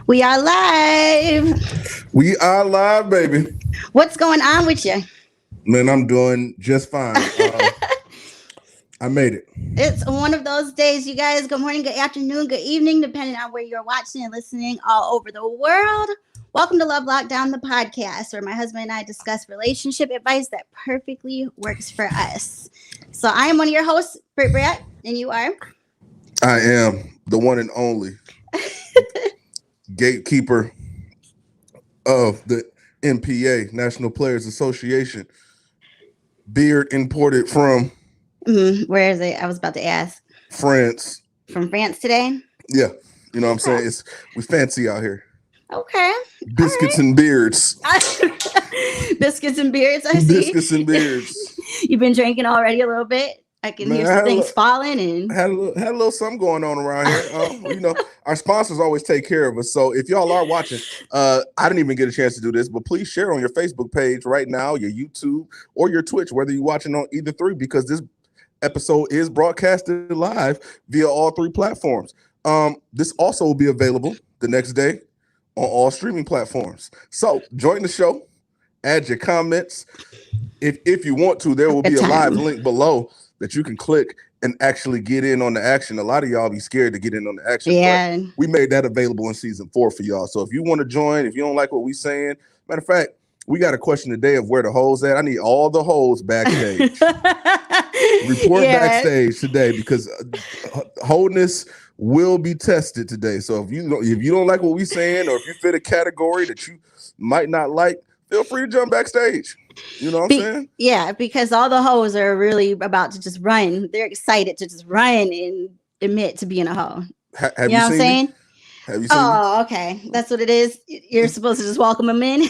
We are live. We are live, baby. What's going on with you? Man, I'm doing just fine. I made it. It's one of those days, you guys. Good morning, good afternoon, good evening, depending on where you're watching and listening all over the world. Welcome to Love Lockdown, the podcast, where my husband and I discuss relationship advice that perfectly works for us. So I am one of your hosts, Britt Brett, and you are? I am the one and only gatekeeper of the NPA, National Players Association. Beard imported from... Where is it? I was about to ask. France. From France today? Yeah. You know what I'm saying? We fancy out here. Okay. Biscuits and beards. Biscuits and beards, I see. Biscuits and beards. You've been drinking already a little bit? I can hear some things falling and had a little something going on around here. You know, our sponsors always take care of us. So if y'all are watching, I didn't even get a chance to do this, but please share on your Facebook page right now, your YouTube or your Twitch, whether you're watching on either three, because this episode is broadcasted live via all three platforms. This also will be available the next day on all streaming platforms. So join the show, add your comments. If you want to, there will be a live link below that you can click and actually get in on the action. A lot of y'all be scared to get in on the action. Yeah. But we made that available in season 4 for y'all. So if you want to join, if you don't like what we saying, matter of fact, we got a question today of where the hoes at. I need all the hoes backstage. Report backstage today, because wholeness will be tested today. So if you don't like what we saying, or if you fit a category that you might not like, feel free to jump backstage. You know what I'm saying? Yeah, because all the hoes are really about to just run. They're excited to just run and admit to being a hoe. Have you know what I'm saying? Have you seen me? Okay. That's what it is. You're supposed to just welcome them in.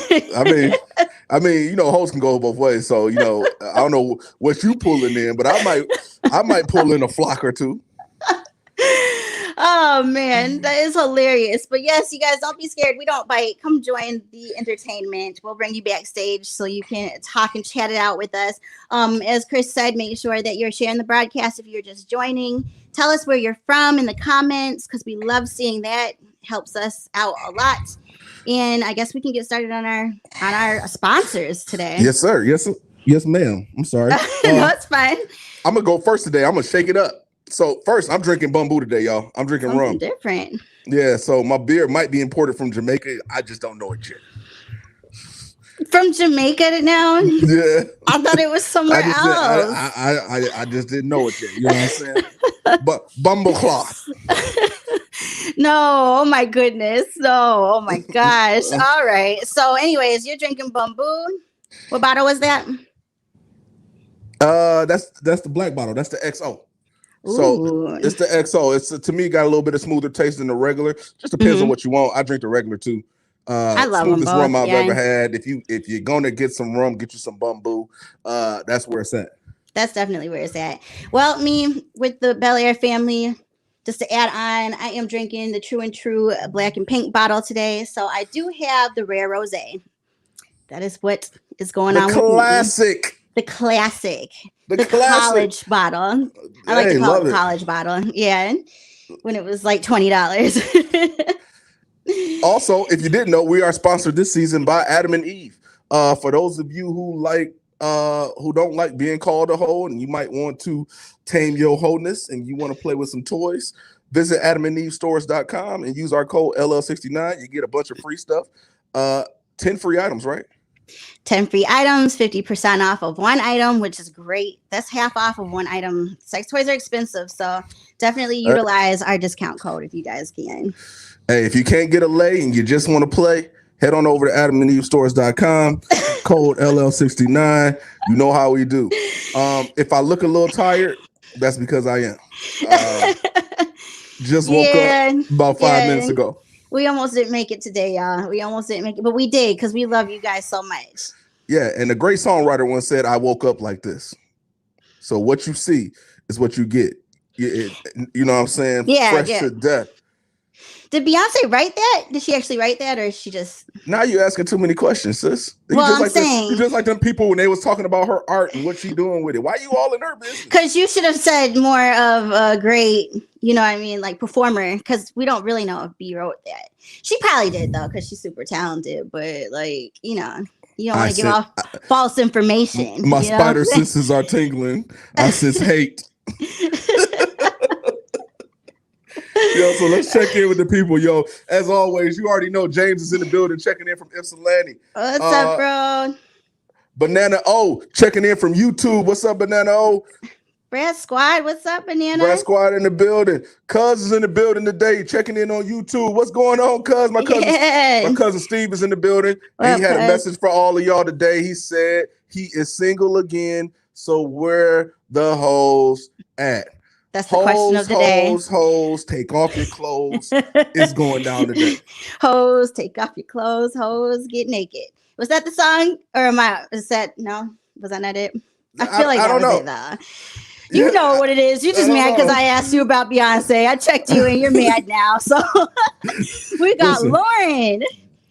I mean, you know, hoes can go both ways. So, you know, I don't know what you pulling in, but I might pull in a flock or two. Oh man, that is hilarious. But yes, you guys, don't be scared. We don't bite. Come join the entertainment. We'll bring you backstage so you can talk and chat it out with us. As Chris said, make sure that you're sharing the broadcast if you're just joining. Tell us where you're from in the comments, because we love seeing that. Helps us out a lot. And I guess we can get started on our sponsors today. Yes, sir. Yes, ma'am. I'm sorry. No, it's fine. I'm gonna go first today. I'm gonna shake it up. So first, I'm drinking bamboo today, y'all. I'm drinking Something rum. Different. Yeah, so my beer might be imported from Jamaica. I just don't know it yet. From Jamaica now? Yeah. I thought it was somewhere else. I just didn't know it yet. You know what I'm saying? But bumblecloth. No, oh my goodness. No, oh my gosh. All right. So anyways, you're drinking bamboo. What bottle was that? That's the black bottle. That's the XO. So it's the XO. It's to me got a little bit of smoother taste than the regular. Just depends on what you want. I drink the regular too. I love smoothest them both, rum I've ever had. If you're gonna get some rum, get you some bamboo. That's where it's at. That's definitely where it's at. Well, me with the Bel Air family, just to add on, I am drinking the True and True black and pink bottle today. So I do have the rare rosé. That is what is going on. Classic. The classic. The college bottle. I like to call it college bottle. Yeah. When it was like $20. Also, if you didn't know, we are sponsored this season by Adam and Eve. For those of you who don't like being called a hoe, and you might want to tame your wholeness and you want to play with some toys, visit adamandevestores.com and use our code LL69. You get a bunch of free stuff. 10 free items, right? 10 free items, 50% off of one item, which is great. That's half off of one item. Sex toys are expensive, so definitely utilize our discount code if you guys can. Hey, if you can't get a lay and you just want to play, head on over to adamandevestores.com, code LL69. You know how we do. If I look a little tired, that's because I am. Just woke up about 5 minutes ago. We almost didn't make it today, y'all. We almost didn't make it, but we did because we love you guys so much. Yeah, and a great songwriter once said, I woke up like this. So what you see is what you get. You know what I'm saying? Yeah, fresh to death. Did Beyonce write that? Did she actually write that, or is she just? Now you're asking too many questions, sis. Well, You just like them people when they was talking about her art and what she doing with it. Why you all in her business? Because you should have said more of a great, you know what I mean, like performer, because we don't really know if B wrote that. She probably did though, because she's super talented. But like, you know, you don't want to give off false information. My spider senses are tingling. I sense hate. Yo, so let's check in with the people. Yo, as always, you already know James is in the building, checking in from Ypsilanti. What's up, bro? Banana O checking in from YouTube. What's up, Banana O? Brad Squad, what's up, Banana? Brad Squad in the building. Cuz is in the building today, checking in on YouTube. What's going on, Cuz? My cousin Steve is in the building. And he had a message for all of y'all today. He said he is single again. So where the hoes at? That's the question of the day. Hoes, take off your clothes. It's going down today. Hoes, take off your clothes. Hoes, get naked. Was that the song? Or was that not it? I feel like that was it, though. You know what it is. You're just mad because I asked you about Beyonce. I checked you and you're mad now. So we got Lauren.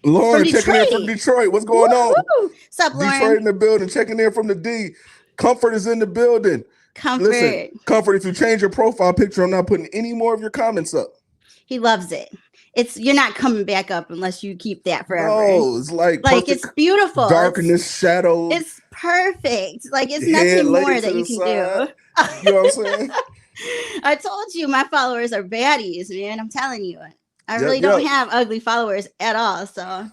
Lauren checking in from Detroit. What's going on? What's up, Lauren? Detroit in the building, checking in from the D. Comfort is in the building. Comfort. Listen, Comfort, if you change your profile picture, I'm not putting any more of your comments up. He loves it. You're not coming back up unless you keep that forever. Oh, it's like it's beautiful. Darkness, shadows. It's perfect. Like it's nothing more that you can do. You know what I'm saying? I told you my followers are baddies, man. I'm telling you. I really don't have ugly followers at all. So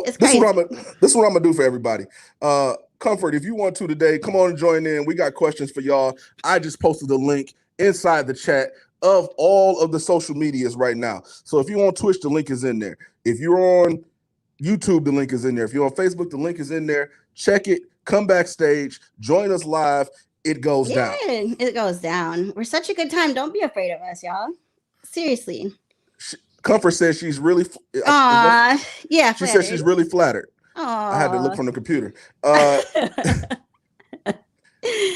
this is what I'm gonna do for everybody. Comfort, if you want to today, come on and join in. We got questions for y'all. I just posted a link inside the chat of all of the social medias right now. So if you're on Twitch, the link is in there. If you're on YouTube, the link is in there. If you're on Facebook, the link is in there. Check it. Come backstage. Join us live. It goes down. It goes down. We're such a good time. Don't be afraid of us, y'all. Seriously. Comfort says she's really. Yeah. She says she's really flattered. Aww. I had to look from the computer.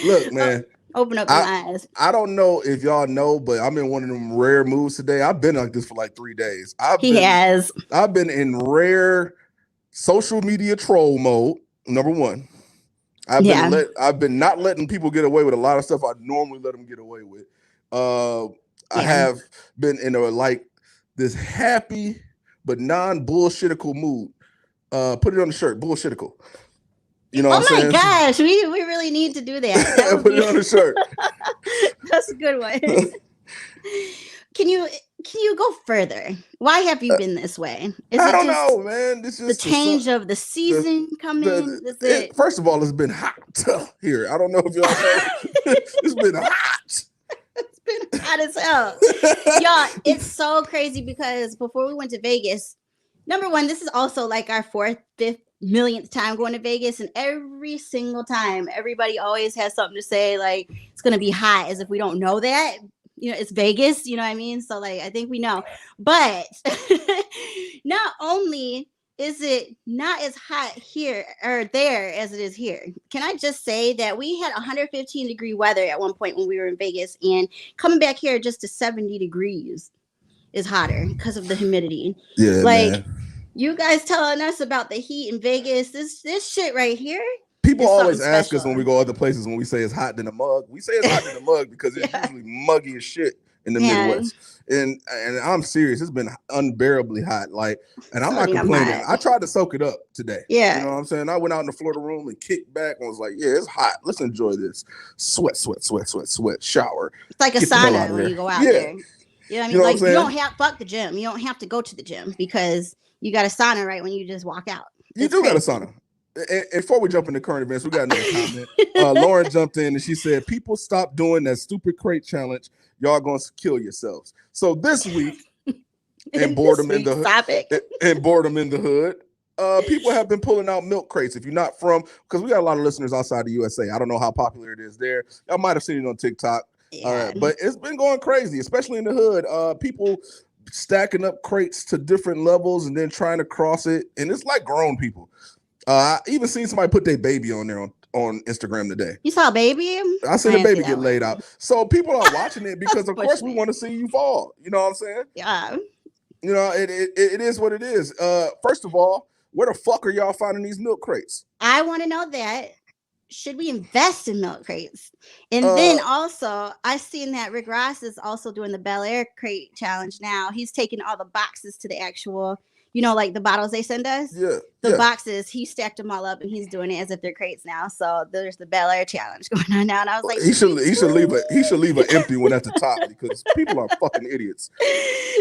Look, man. Open up your eyes. I don't know if y'all know, but I'm in one of them rare moods today. I've been like this for like 3 days. I've been in rare social media troll mode. Number one, I've been not letting people get away with a lot of stuff I normally let them get away with. I have been in this happy but non-bullshitical mood. Put it on the shirt, bullshitical. You know what I'm saying? Oh my gosh, we really need to do that. Put it on the shirt. That's a good one. Can you go further? Why have you been this way? I don't know, man. This is the change of the season coming. First of all, it's been hot here. I don't know if y'all know. It's been hot. It's been hot as hell. Y'all, it's so crazy because before we went to Vegas, number one, this is also like our 4th, 5th, millionth time going to Vegas, and every single time everybody always has something to say, like it's gonna be hot, as if we don't know that. You know, it's Vegas, you know what I mean? So like I think we know. But not only is it not as hot here or there as it is here, can I just say that we had 115-degree weather at one point when we were in Vegas, and coming back here just to 70 degrees is hotter because of the humidity. Yeah, man. You guys telling us about the heat in Vegas, this shit right here. People always ask us when we go other places when we say it's hot in the mug. We say it's hot in the mug because it's usually muggy as shit in the Midwest. And I'm serious. It's been unbearably hot. And I'm not complaining. I tried to soak it up today. Yeah. You know what I'm saying? I went out in the Florida room and kicked back and was like, yeah, it's hot. Let's enjoy this. Sweat, shower. It's like a sauna when you go out there. You know what I mean? You know like you don't have fuck the gym. You don't have to go to the gym because you got a sauna right when you just walk out. You do got a sauna. And before we jump into current events, we got another comment. Lauren jumped in and she said, people stop doing that stupid crate challenge. Y'all going to kill yourselves. So this week, and boredom in the hood, people have been pulling out milk crates. If you're not from, because we got a lot of listeners outside the USA. I don't know how popular it is there. Y'all might have seen it on TikTok. But it's been going crazy, especially in the hood. People stacking up crates to different levels and then trying to cross it. And it's like grown people. I even seen somebody put their baby on there on Instagram today. You saw a baby? I seen a baby get laid out. So people are watching it because of course we want to see you fall. You know what I'm saying? Yeah. You know, it is what it is. First of all, where the fuck are y'all finding these milk crates? I want to know that. should we invest in milk crates? And then also, I seen that Rick Ross is also doing the Bel Air crate challenge now. He's taking all the boxes to the actual, like the bottles they send us. Yeah. The boxes, he stacked them all up and he's doing it as if they're crates now. So there's the Bel Air challenge going on now. And I was like, he should leave an empty one at the top because people are fucking idiots.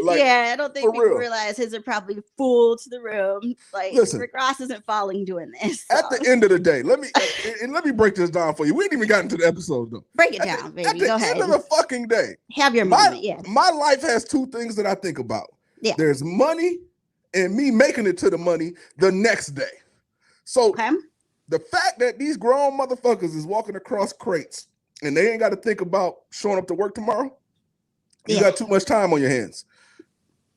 Like, I don't think people realize his are probably full to the room. Like, listen, Rick Ross isn't falling doing this. So. At the end of the day, let me break this down for you. We ain't even gotten to the episode though. Break it down, baby. Go ahead. At the end of the fucking day, have your moment. Yeah. My life has two things that I think about. Yeah. There's money and me making it to the money the next day. So the fact that these grown motherfuckers is walking across crates and they ain't got to think about showing up to work tomorrow, you got too much time on your hands.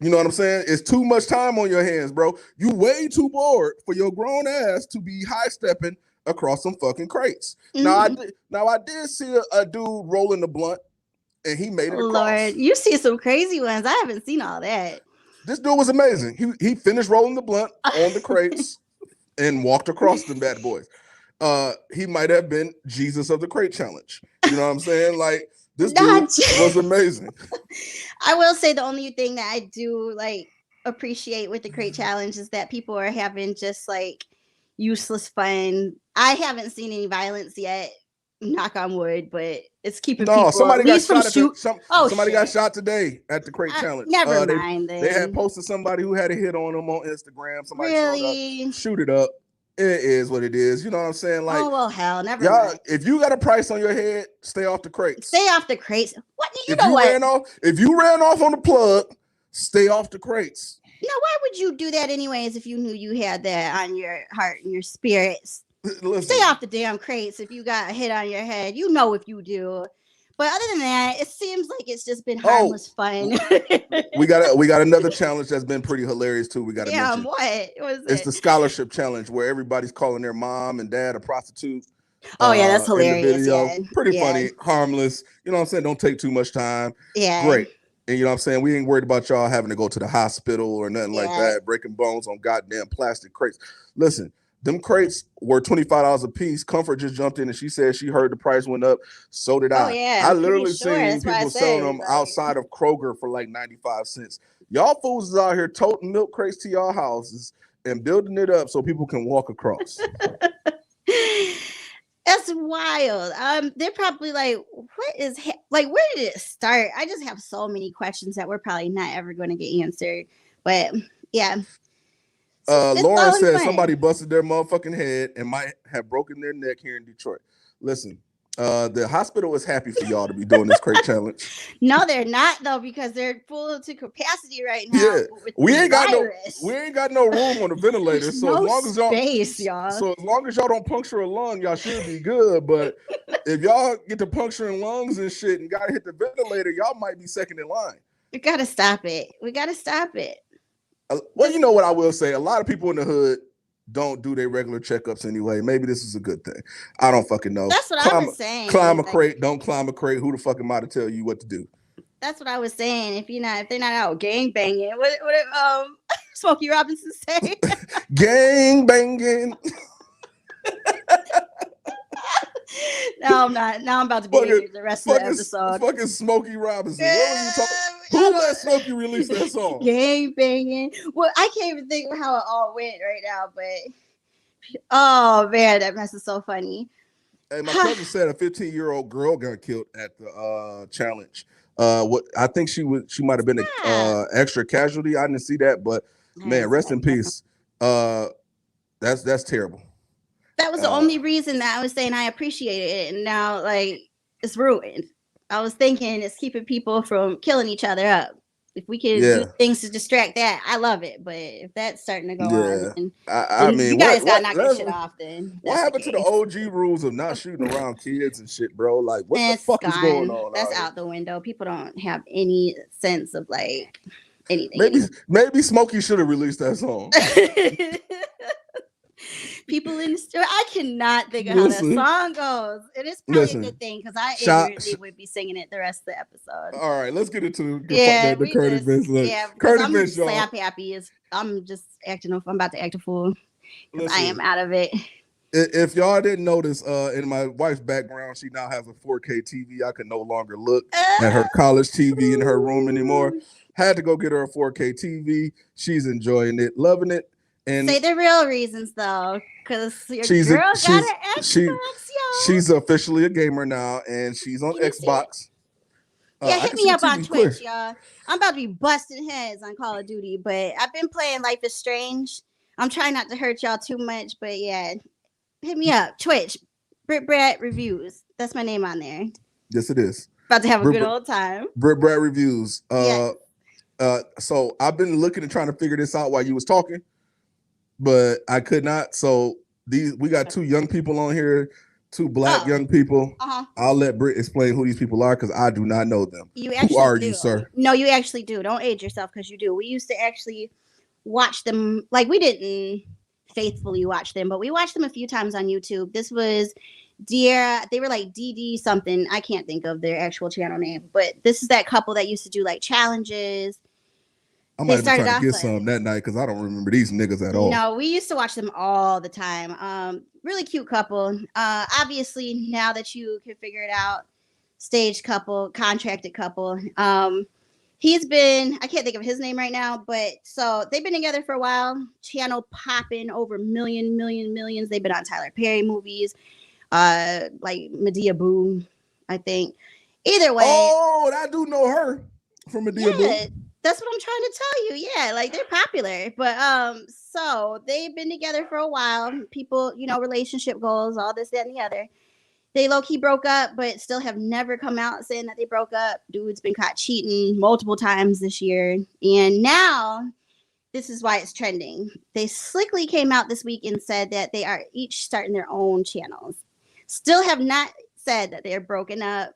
You know what I'm saying? It's too much time on your hands, bro. You way too bored for your grown ass to be high stepping across some fucking crates. Mm-hmm. Now I did see a dude rolling the blunt and he made it across. Lord, you see some crazy ones. I haven't seen all that. This dude was amazing. He finished rolling the blunt on the crates and walked across them bad boys. He might have been Jesus of the crate challenge. You know what I'm saying? Like, this dude was amazing. I will say the only thing that I do appreciate with the crate challenge is that people are having just useless fun. I haven't seen any violence yet. Knock on wood, but it's keeping people. Somebody got shot. Somebody got shot today at the crate challenge. Never mind. They had posted somebody who had a hit on them on Instagram. Somebody really showed up, shoot it up. It is what it is. You know what I'm saying? Like, oh well, hell, never mind. If you got a price on your head, stay off the crates. Stay off the crates. What you know? If you ran off on the plug, stay off the crates. Now, why would you do that anyways if you knew you had that on your heart and your spirits? Listen, stay off the damn crates if you got a hit on your head. You know if you do. But other than that, it seems like it's just been harmless fun. we got another challenge that's been pretty hilarious too. We got to mention. What was it? It's the scholarship challenge where everybody's calling their mom and dad a prostitute. Oh yeah, that's hilarious. Yeah. Pretty funny, harmless. You know what I'm saying? Don't take too much time. Yeah. Great. And you know what I'm saying? We ain't worried about y'all having to go to the hospital or nothing like that, breaking bones on goddamn plastic crates. Listen. Them crates were $25 a piece. Comfort just jumped in and she said she heard the price went up. So did I. Oh, yeah. I literally seen people selling them outside of Kroger for 95 cents. Y'all fools is out here toting milk crates to y'all houses and building it up so people can walk across. That's wild. They're probably what is where did it start? I just have so many questions that we're probably not ever going to get answered. But yeah. Lauren said somebody busted their motherfucking head and might have broken their neck here in Detroit. Listen, the hospital is happy for y'all to be doing this crate challenge. No, they're not though, because they're full to capacity right now. Yeah, we ain't got no room on the ventilator. So no as long as y'all, space, y'all. So as long as y'all don't puncture a lung, y'all should be good. But if y'all get to puncturing lungs and shit and gotta hit the ventilator, y'all might be second in line. We gotta stop it. We gotta stop it. Well, you know what I will say? A lot of people in the hood don't do their regular checkups anyway. Maybe this is a good thing. I don't fucking know. That's what I was saying. Climb a crate, don't climb a crate. Who the fuck am I to tell you what to do? That's what I was saying. If they're not out gang banging, what Smokey Robinson say? Gang banging. No, I'm not. Now I'm about to be here the rest of the episode. Fucking Smokey Robinson. What was you talking? Who let Smokey release that song? Gang banging. Well, I can't even think of how it all went right now, but oh man, that mess is so funny. Hey, my cousin said a 15-year-old girl got killed at the challenge. What I think she might have been an extra casualty. I didn't see that, but man, rest in peace. That's terrible. That was the only reason that I was saying I appreciated it, and now it's ruined. I was thinking it's keeping people from killing each other up. If we can do things to distract that, I love it. But if that's starting to go on, I mean, you guys gotta knock this shit off. Then what happened to the OG rules of not shooting around kids and shit, bro? Like, what the fuck is going on? That's out the window. People don't have any sense of anything. Maybe Smokey should have released that song. People in the store, I cannot think of how that song goes. And it's probably a good thing because I ignorantly would be singing it the rest of the episode. All right, let's get into the Curtis Bench. Curtis Bench, slap happy. I'm just acting off. I'm about to act a fool because I am out of it. If y'all didn't notice, in my wife's background, she now has a 4K TV. I could no longer look at her college TV in her room anymore. Had to go get her a 4K TV. She's enjoying it, loving it. And say the real reasons though, because your girl got an Xbox, y'all. She's officially a gamer now, and she's on Xbox. Yeah, hit me up on Twitch, y'all. I'm about to be busting heads on Call of Duty, but I've been playing Life is Strange. I'm trying not to hurt y'all too much, but yeah, hit me up. Twitch, Brit Brad Reviews. That's my name on there. Yes, it is. About to have a good old time. Brit Brad Reviews. Yes. So I've been looking and trying to figure this out while you was talking, but I could not. So we got two young people on here. Two black young people. I'll let Britt explain who these people are because I do not know them. Who are you, sir? No, you actually do. Don't age yourself because you do. We used to actually watch them. Like, we didn't faithfully watch them, but we watched them a few times on YouTube. This was Dear. They were like DD something. I can't think of their actual channel name, but this is that couple that used to do like challenges. I might have been trying to get some that night because I don't remember these niggas at all. No, we used to watch them all the time. Really cute couple. Obviously, now that you can figure it out, stage couple, contracted couple. He's been, I can't think of his name right now, but so they've been together for a while. Channel popping over millions. They've been on Tyler Perry movies, like Medea Boo, I think. Either way. Oh, I do know her from Medea Boo. That's what I'm trying to tell you. Yeah, like they're popular. But so they've been together for a while. People, you know, relationship goals, all this, that, and the other. They low-key broke up, but still have never come out saying that they broke up. Dude's been caught cheating multiple times this year. And now this is why it's trending. They slickly came out this week and said that they are each starting their own channels. Still have not said that they're broken up.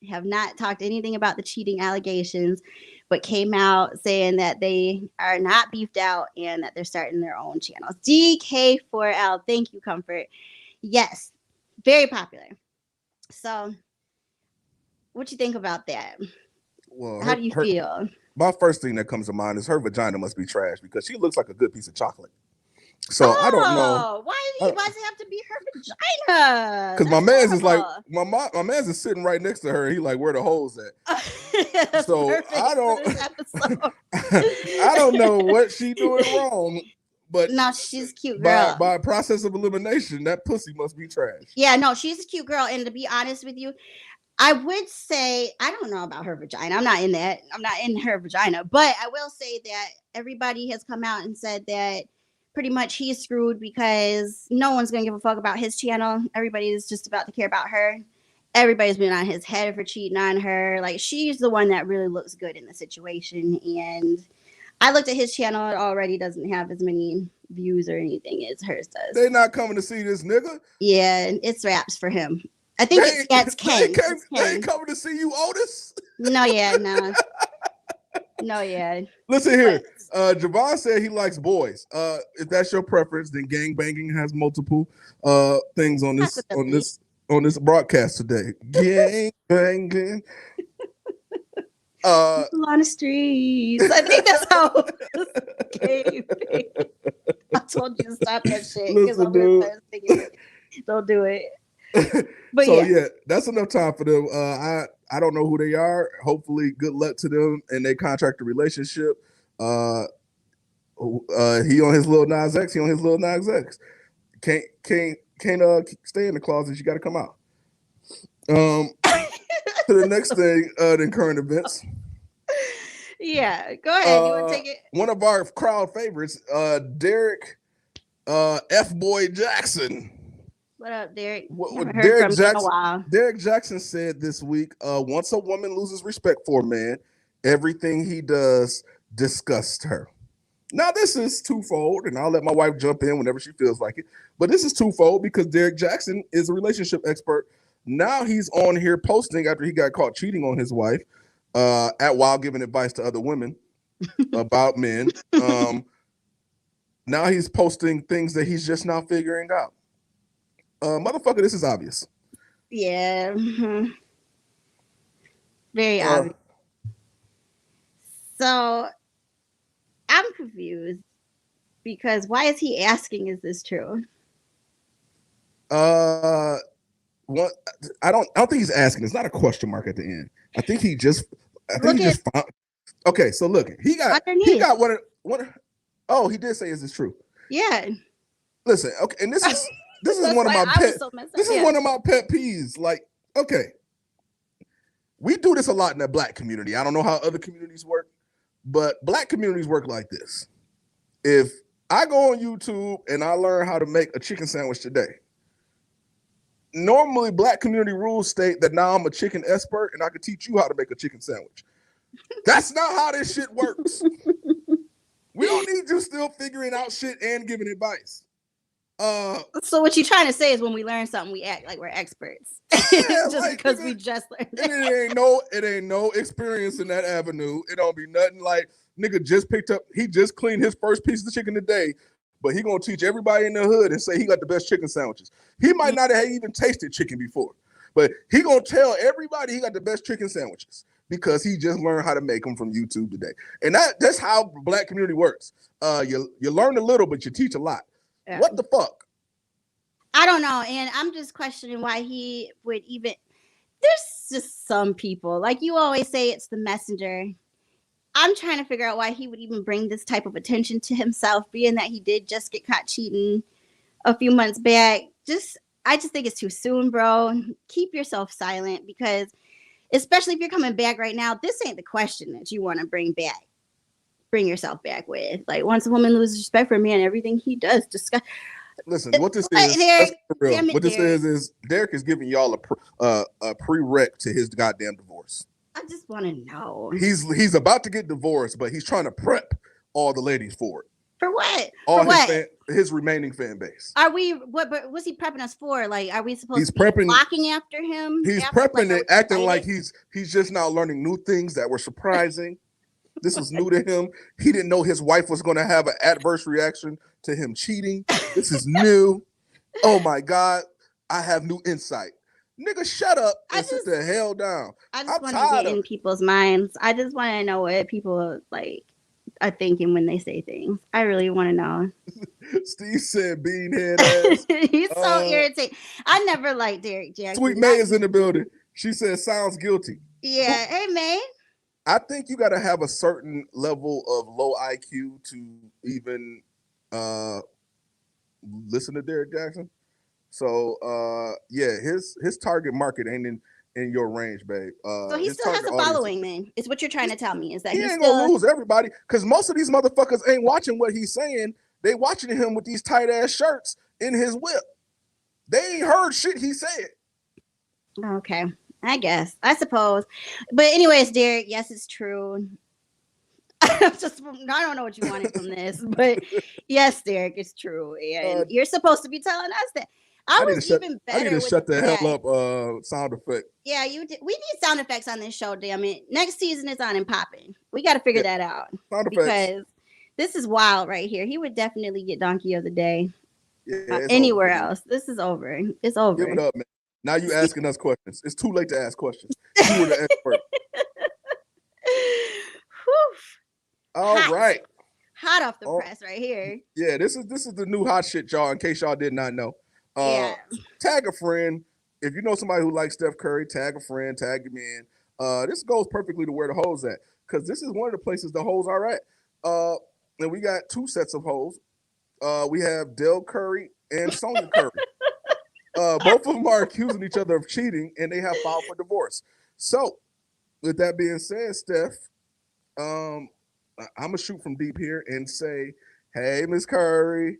Have not talked anything about the cheating allegations, but came out saying that they are not beefed out and that they're starting their own channels. DK4L, thank you, Comfort. Yes, very popular. So, what you think about that? Well, how do you feel? My first thing that comes to mind is her vagina must be trash because she looks like a good piece of chocolate. So I don't know. Why does it have to be her vagina? Because my man's is like my man's is sitting right next to her. He like, where the holes at? So I don't know what she doing wrong. But no, she's a cute girl. By process of elimination, that pussy must be trash. Yeah, no, she's a cute girl. And to be honest with you, I would say I don't know about her vagina. I'm not in that. I'm not in her vagina. But I will say that everybody has come out and said that pretty much he's screwed because no one's going to give a fuck about his channel. Everybody is just about to care about her. Everybody's been on his head for cheating on her. Like, she's the one that really looks good in the situation. And I looked at his channel. It already doesn't have as many views or anything as hers does. They not coming to see this nigga. Yeah, it's raps for him. I think it's Ken. They ain't coming to see you, Otis. No, yeah, no. No, yeah. Listen here. Javon said he likes boys. If that's your preference, then gang banging has multiple things on this broadcast today. Gang banging. People on the streets. I think that's how. I told you to stop that shit. Listen, dude. Don't do it. But so yeah, that's enough time for them. I don't know who they are. Hopefully, good luck to them and they contract a relationship. He on his little Nas X. He on his little Nas X. Can't stay in the closet. You got to come out. To the next thing, in current events. Yeah, go ahead. You want to take it? One of our crowd favorites, DERRICK, F-Boy Jaxon. What up, Derek? Derrick Jaxon said this week, once a woman loses respect for a man, everything he does disgusts her. Now, this is twofold, and I'll let my wife jump in whenever she feels like it. But this is twofold because Derrick Jaxon is a relationship expert. Now he's on here posting after he got caught cheating on his wife, while giving advice to other women about men. Now he's posting things that he's just now figuring out. Motherfucker, this is obvious. Yeah. Very obvious. So I'm confused because why is he asking, is this true? What I don't think he's asking. It's not a question mark at the end. I think he just found. Okay, so look, he got one. Oh, he did say, "Is this true?" Yeah. Listen, okay, and this is one of my one of my pet peeves. Like, okay, we do this a lot in the Black community. I don't know how other communities work, but Black communities work like this. If I go on YouTube and I learn how to make a chicken sandwich today, normally Black community rules state that now I'm a chicken expert and I can teach you how to make a chicken sandwich. That's not how this shit works. We don't need you still figuring out shit and giving advice. So what you're trying to say is when we learn something, we act like we're experts. Yeah, just like, because we just learned it. It ain't no experience in that avenue. It don't be nothing like nigga he just cleaned his first piece of chicken today, but he gonna teach everybody in the hood and say he got the best chicken sandwiches. He might not have even tasted chicken before, but he gonna tell everybody he got the best chicken sandwiches because he just learned how to make them from YouTube today. And that's how Black community works. You learn a little, but you teach a lot. Yeah. What the fuck? I don't know. And I'm just questioning why he would even. There's just some people, like you always say, it's the messenger. I'm trying to figure out why he would even bring this type of attention to himself, being that he did just get caught cheating a few months back. I just think it's too soon, bro. Keep yourself silent, because especially if you're coming back right now, this ain't the question that you want to bring yourself back with. Like, once a woman loses respect for a man, everything he does discuss. Listen, what this is, what this is Derrick is giving y'all a prereq to his goddamn divorce. I just want to know. He's about to get divorced, but he's trying to prep all the ladies for it. For what? His remaining fan base. Are we? What's he prepping us for? Like, are we supposed to be flocking after him? He's prepping it, acting like he's just now learning new things that were surprising. This was new to him. He didn't know his wife was going to have an adverse reaction to him cheating. This is new. Oh my God. I have new insight. Nigga, shut up and sit the hell down. I just want to get in people's minds. I just want to know what people are thinking when they say things. I really want to know. Steve said beanhead ass. He's so irritating. I never liked Derrick Jaxon. Sweet May is in the building. She said sounds guilty. Yeah. Hey, May. I think you got to have a certain level of low IQ to even listen to Derrick Jaxon. So yeah, his target market ain't in your range, babe. So he still has a following, then. It's what you're trying to tell me, is that he ain't gonna lose everybody, because most of these motherfuckers ain't watching what he's saying. They watching him with these tight ass shirts in his whip. They ain't heard shit he said. Okay. I suppose. But anyways, Derrick, yes, it's true. I don't know what you wanted from this, but yes, Derrick, it's true. And you're supposed to be telling us that. I need to shut the hell up sound effect. Yeah, you did. We need sound effects on this show, damn it. Next season is on and popping. We got to figure that out. Sound because effects. This is wild right here. He would definitely get Donkey of the Day. Yeah, anywhere else. This is over. It's over. Give it up, man. Now you asking us questions. It's too late to ask questions. You were the expert. All right. Hot off the press right here. Yeah, this is the new hot shit, y'all, in case y'all did not know. Tag a friend. If you know somebody who likes Steph Curry, tag a friend, tag your man. This goes perfectly to where the hoes at, because this is one of the places the hoes are at. And we got two sets of hoes. We have DELL Curry and Sonya Curry. Both of them are accusing each other of cheating, and they have filed for divorce. So, with that being said, Steph, I'm gonna shoot from deep here and say, hey, Miss Curry.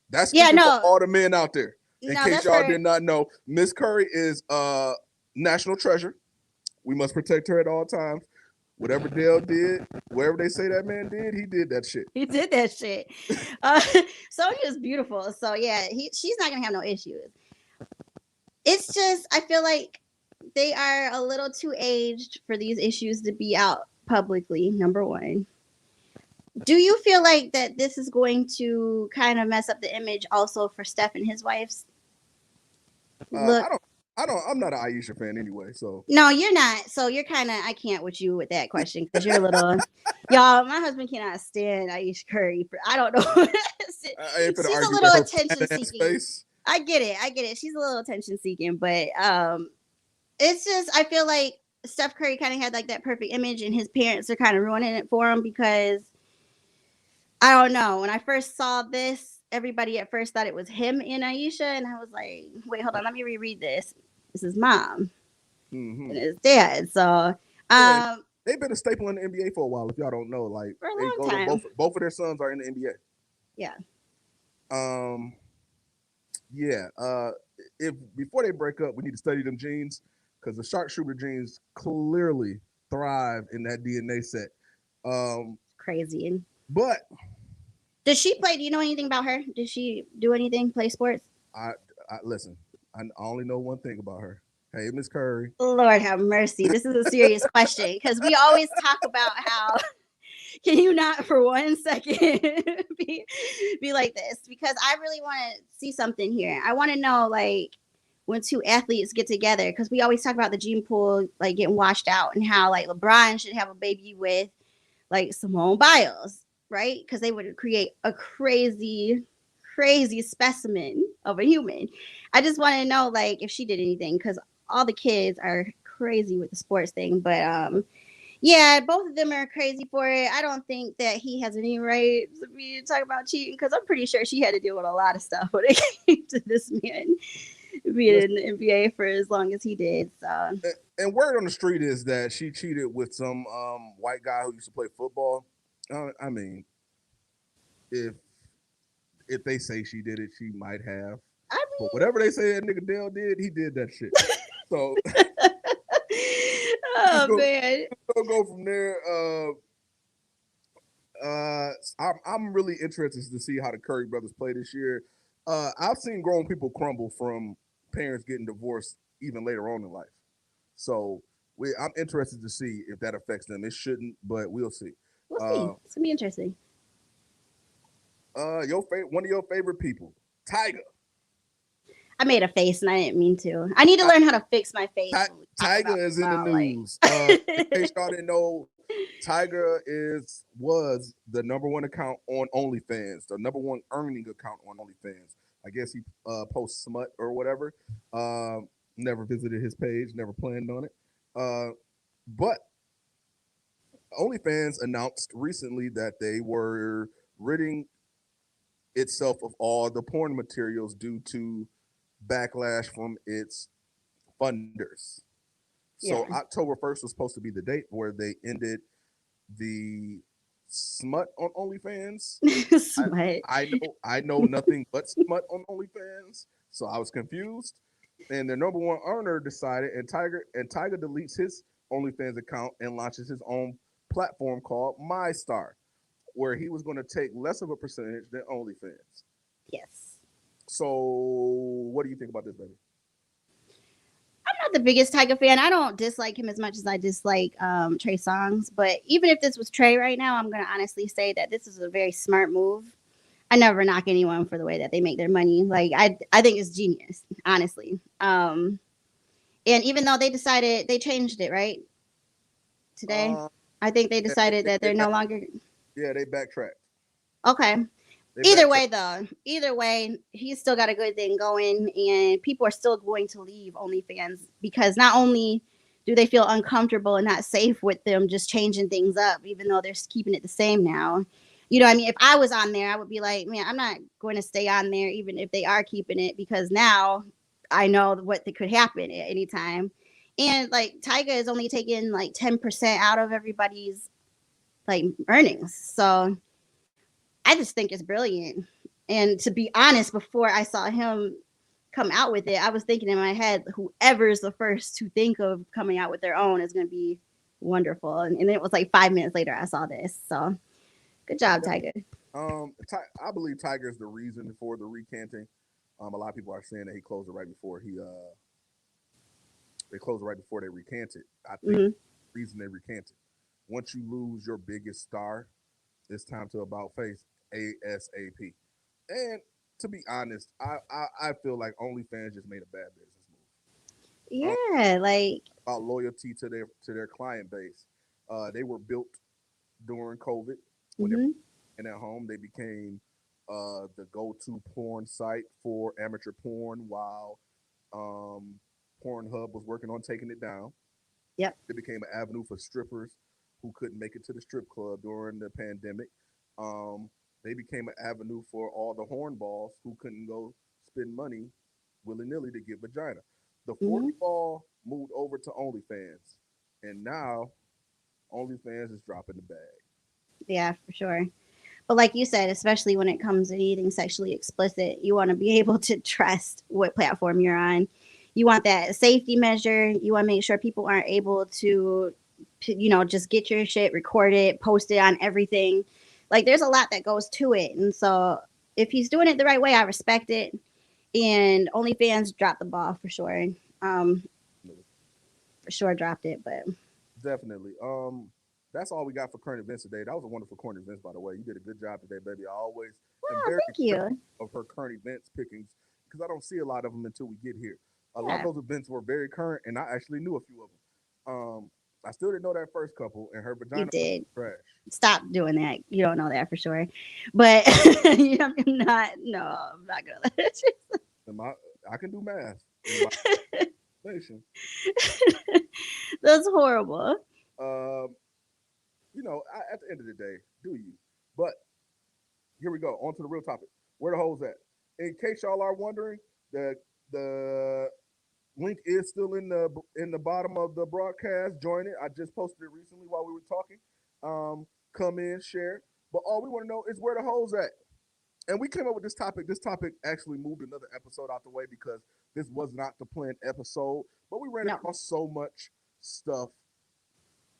That's for all the men out there. In case y'all did not know, Miss Curry is a national treasure. We must protect her at all times. Whatever DELL did, wherever they say that man did, he did that shit. He did that shit. Sonya's beautiful. So, yeah, she's not going to have no issues. It's just, I feel like they are a little too aged for these issues to be out publicly, number one. Do you feel like that this is going to kind of mess up the image also for Steph and his wife's look? I'm not an Aisha fan anyway, so. No, you're not. So you're kind of, I can't with you with that question, because you're a little, y'all, my husband cannot stand Aisha Curry. I don't know. She's a little attention seeking. I get it. I get it. She's a little attention seeking, but it's just I feel like Steph Curry kind of had like that perfect image, and his parents are kind of ruining it for him because I don't know. When I first saw this, everybody at first thought it was him and Aisha, and I was like, wait, hold on, let me reread this. This is mom and his dad. So Yeah, they've been a staple in the NBA for a while. If y'all don't know, like for a they long go to time. both of their sons are in the NBA. Yeah. Um, yeah. If before they break up, we need to study them genes because the sharpshooter genes clearly thrive in that DNA set. Crazy. But Does she play? Do you know anything about her? Does she do anything? Play sports? I, I listen. I only know one thing about her. Hey, Miss Curry. Lord have mercy. This is a serious question because we always talk about how can you not for 1 second be like this? Because I really want to see something here. I want to know like when two athletes get together because we always talk about the gene pool like getting washed out and how like LeBron should have a baby with like Simone Biles, right? Because they would create a crazy specimen of a human. I just want to know like if she did anything because all the kids are crazy with the sports thing, but yeah, both of them are crazy for it. I don't think that he has any right to be talking about cheating because I'm pretty sure she had to deal with a lot of stuff when it came to this man being in the NBA for as long as he did. So, And word on the street is that she cheated with some white guy who used to play football. I mean, if if they say she did it, she might have. I But whatever they say that nigga Dell did, he did that shit. So mean, just oh go, man, go from there. I'm really interested to see how the Curry brothers play this year. I've seen grown people crumble from parents getting divorced even later on in life. So I'm interested to see if that affects them. It shouldn't, but we'll see. we'll see. Uh, It's gonna be interesting. one of your favorite people, Tyga. I made a face and I didn't mean to. I need to Ty- learn how to fix my face when we talk Tyga about is in the football. Like, news. In case y'all didn't know, Tyga was the number one account on OnlyFans, the number one earning account on OnlyFans. I guess he posts smut or whatever. Never visited his page, never planned on it. But OnlyFans announced recently that they were ridding itself of all the porn materials due to backlash from its funders. So yeah, October 1st was supposed to be the date where they ended the smut on OnlyFans. smut. I know nothing but smut on OnlyFans, so I was confused. And the number one earner decided, and Tiger deletes his OnlyFans account and launches his own platform called MyStar, where he was going to take less of a percentage than OnlyFans. Yes. So, what do you think about this, baby? I'm not the biggest Tyga fan. I don't dislike him as much as I dislike Trey Songz. But even if this was Trey right now, I'm going to honestly say that this is a very smart move. I never knock anyone for the way that they make their money. Like I think it's genius, honestly. And even though they changed it right today. Uh, I think they yeah, decided that they they're no longer yeah, they backtracked. okay. They Either backtracked. way, though, either way, he's still got a good thing going, and people are still going to leave OnlyFans because not only do they feel uncomfortable and not safe with them just changing things up, even though they're keeping it the same now. You know, what I mean, if I was on there, I would be like, man, I'm not going to stay on there, even if they are keeping it, because now I know what could happen at any time. And like Tyga is only taking like 10% out of everybody's like earnings, so I just think it's brilliant. And to be honest, before I saw him come out with it, I was thinking in my head, whoever's the first to think of coming out with their own is going to be wonderful. And then it was like 5 minutes later, I saw this. So good job, Tiger. I believe Tiger is the reason for the recanting. A lot of people are saying that he closed it right before they closed it right before they recanted. I think Mm-hmm. the reason they recanted. Once you lose your biggest star, it's time to about face ASAP. And to be honest, I feel like OnlyFans just made a bad business move. Yeah, like, About loyalty to their client base. They were built during COVID when mm-hmm. they're at home. They became the go-to porn site for amateur porn while Pornhub was working on taking it down. Yep. It became an avenue for strippers who couldn't make it to the strip club during the pandemic. They became an avenue for all the hornballs who couldn't go spend money willy-nilly to get vagina. The 40 ball moved over to OnlyFans, and now OnlyFans is dropping the bag. Yeah, for sure. But like you said, especially when it comes to anything sexually explicit, you want to be able to trust what platform you're on. You want that safety measure. You want to make sure people aren't able to, just get your shit recorded, post it on everything. Like, there's a lot that goes to it. And so if he's doing it the right way, I respect it. And OnlyFans dropped the ball for sure. For sure dropped it, but definitely. That's all we got for current events today. That was a wonderful current events, by the way. You did a good job today, baby. I always am very thank you. of her current events pickings because I don't see a lot of them until we get here. A lot of those events were very current, and I actually knew a few of them. I still didn't know that first couple, and her vagina did. Trash. Stop doing that. You don't know that for sure. But I'm not gonna let it. I can do math. That's horrible. At the end of the day, do you? But here we go. On to the real topic. Where the hoes at? In case y'all are wondering, the link is still in the bottom of the broadcast. Join it. I just posted it recently while we were talking. Come in, share. But all we want to know is where the hoes at. And we came up with this topic. This topic actually moved another episode out the way because this was not the planned episode. But we ran across so much stuff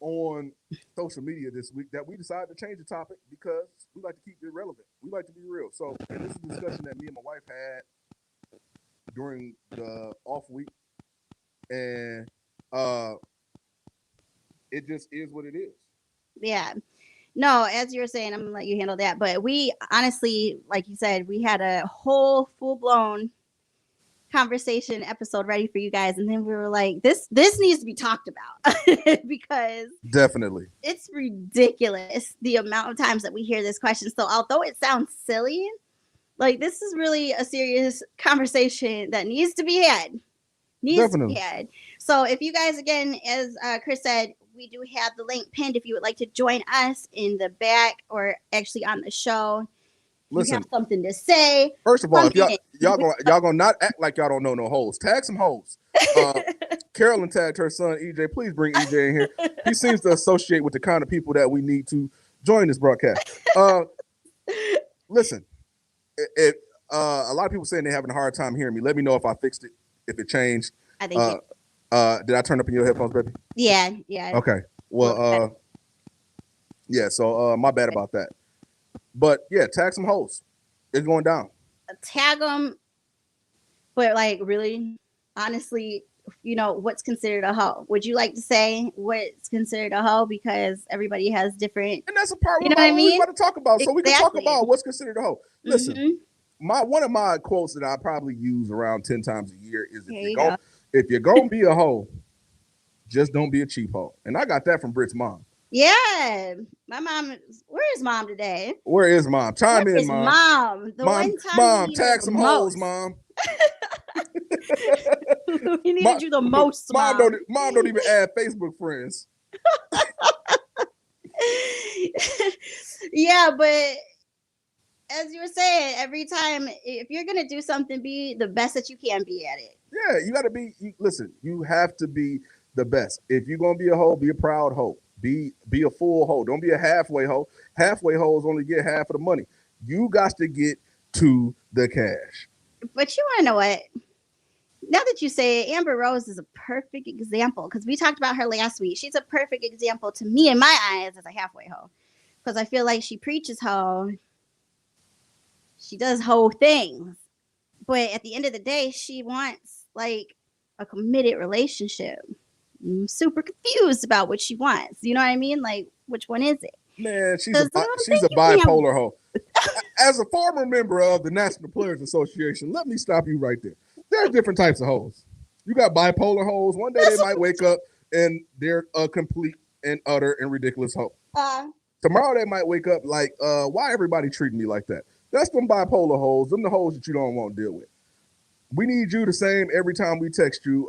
on social media this week that we decided to change the topic because we like to keep it relevant. We like to be real. So, and this is a discussion that me and my wife had during the off week, and it just is what it is. Yeah. No, as you were saying, I'm gonna let you handle that. But we honestly, like you said, we had a whole full-blown conversation episode ready for you guys, and then we were like, this needs to be talked about because definitely it's ridiculous the amount of times that we hear this question. So although it sounds silly, like, this is really a serious conversation that needs to be had. So if you guys, again, as Chris said, we do have the link pinned if you would like to join us in the back or actually on the show. Listen, you have something to say. First of all, if y'all gonna not act like y'all don't know no hoes. Tag some hoes. Carolyn tagged her son EJ. Please bring EJ in here. He seems to associate with the kind of people that we need to join this broadcast. Listen, a lot of people saying they're having a hard time hearing me. Let me know if I fixed it, if it changed. I think did I turn up in your headphones, baby? Yeah. Okay. Well, yeah. So my bad about that. But yeah, tag some hoes. It's going down. Tag them, but like, really, honestly, what's considered a hoe? Would you like to say what's considered a hoe? Because everybody has different. And that's a part what we want to talk about. So we can talk about what's considered a hoe. Listen, one of my quotes that I probably use around 10 times a year is if you're gonna be a hoe, just don't be a cheap hoe. And I got that from Britt's mom. Yeah, my mom. Where is mom today? Where is mom? Chime in, mom. Mom, tag some hoes, mom. We needed you the most, mom. Mom don't even add Facebook friends. Yeah, but as you were saying, every time, if you're gonna do something, be the best that you can be at it. Yeah, you got to be. Listen, you have to be the best. If you're gonna be a hoe, be a proud hoe. Be a full hoe. Don't be a halfway hoe. Halfway hoes only get half of the money. You got to get to the cash. But you want to know what? Now that you say it, Amber Rose is a perfect example because we talked about her last week. She's a perfect example to me in my eyes as a halfway hoe because I feel like she preaches hoe. She does hoe things. But at the end of the day, she wants like a committed relationship. I'm super confused about what she wants. You know what I mean? Like, which one is it? Man, she's a bipolar hoe. As a former member of the National Players Association, let me stop you right there. There are different types of hoes. You got bipolar hoes. One day they might wake up and they're a complete and utter and ridiculous hoe. Tomorrow they might wake up like, why everybody treating me like that? That's them bipolar hoes. Them the hoes that you don't want to deal with. We need you the same every time we text you.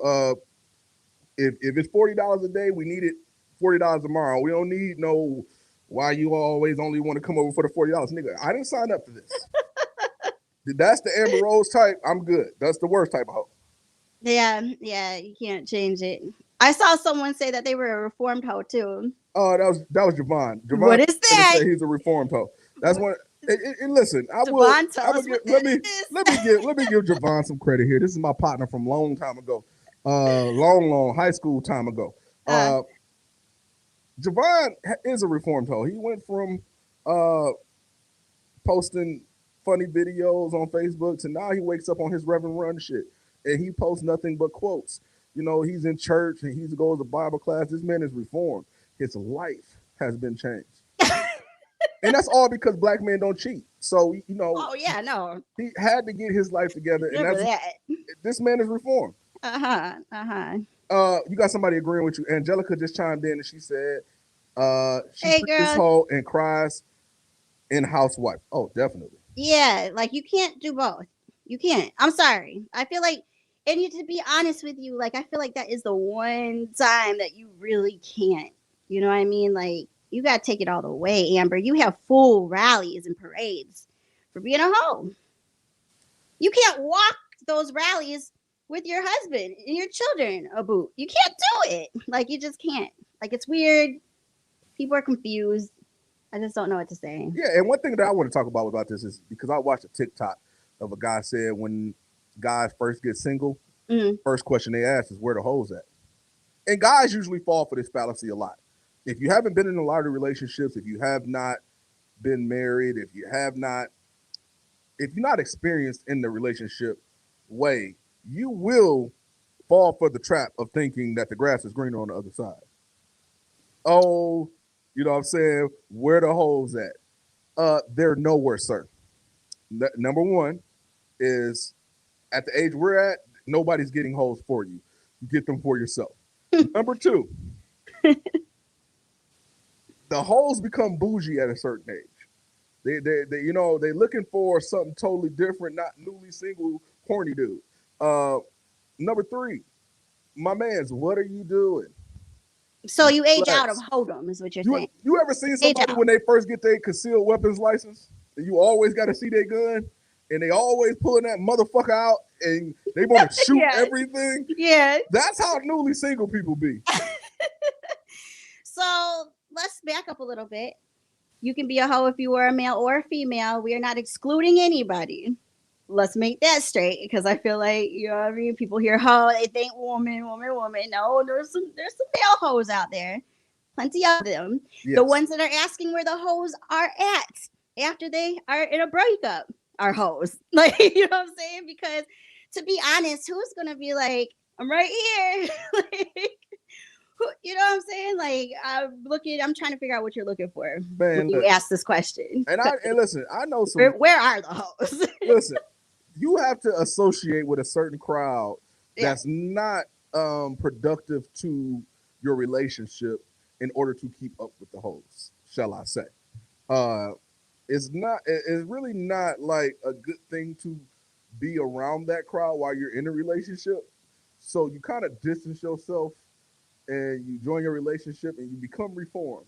If it's $40 a day, we need it $40 tomorrow. We don't need no why you always only want to come over for the $40. Nigga, I didn't sign up for this. That's the Amber Rose type. I'm good. That's the worst type of hoe. Yeah, you can't change it. I saw someone say that they were a reformed hoe too. Oh, that was Javon. Javon, what is that? Say he's a reformed hoe. That's one. And listen, let me give Javon some credit here. This is my partner from long time ago, long high school time ago. Javon is a reformed hoe. He went from posting funny videos on Facebook to now he wakes up on his Reverend Run shit and he posts nothing but quotes. You know, he's in church and he goes to Bible class. This man is reformed. His life has been changed. And that's all because black men don't cheat. So, you know. Oh, yeah, no. He had to get his life together. This man is reformed. You got somebody agreeing with you. Angelica just chimed in and she said she this hoe and cries in housewife. Oh, definitely. Yeah, like you can't do both. You can't. I'm sorry. I feel like, and to be honest with you, like I feel like that is the one time that you really can't. You know what I mean? Like, you got to take it all the way, Amber. You have full rallies and parades for being a hoe. You can't walk those rallies with your husband and your children a boot. You can't do it. Like, you just can't. Like, it's weird. People are confused. I just don't know what to say. Yeah, and one thing that I want to talk about this is because I watched a TikTok of a guy said when guys first get single, first question they ask is where the hoes at? And guys usually fall for this fallacy a lot. If you haven't been in a lot of relationships, if you have not been married, if you're not experienced in the relationship way, you will fall for the trap of thinking that the grass is greener on the other side. Oh, you know what I'm saying? Where the hoes at? They're nowhere, sir. Number one is at the age we're at, nobody's getting hoes for you. You get them for yourself. Number two, the hoes become bougie at a certain age. They're looking for something totally different, not newly single, horny dude. Number three, my man's, what are you doing? So you age out of hoedom is what you're saying. You ever seen somebody when they first get their concealed weapons license? And you always got to see their gun, and they always pulling that motherfucker out, and they want to shoot everything. Yeah, that's how newly single people be. So let's back up a little bit. You can be a hoe if you were a male or a female. We are not excluding anybody. Let's make that straight, because I feel like, you know what I mean, people hear hoe, they think woman. No, there's some male hoes out there. Plenty of them. Yes. The ones that are asking where the hoes are at after they are in a breakup are hoes. Like, you know what I'm saying? Because to be honest, who's gonna be like, I'm right here? Like, you know what I'm saying? Like, I'm trying to figure out what you're looking for when you ask this question. And listen, I know some. Where are the hoes? Listen, you have to associate with a certain crowd that's not productive to your relationship in order to keep up with the hoes, shall I say. It's really not like a good thing to be around that crowd while you're in a relationship. So you kind of distance yourself and you join your relationship and you become reformed.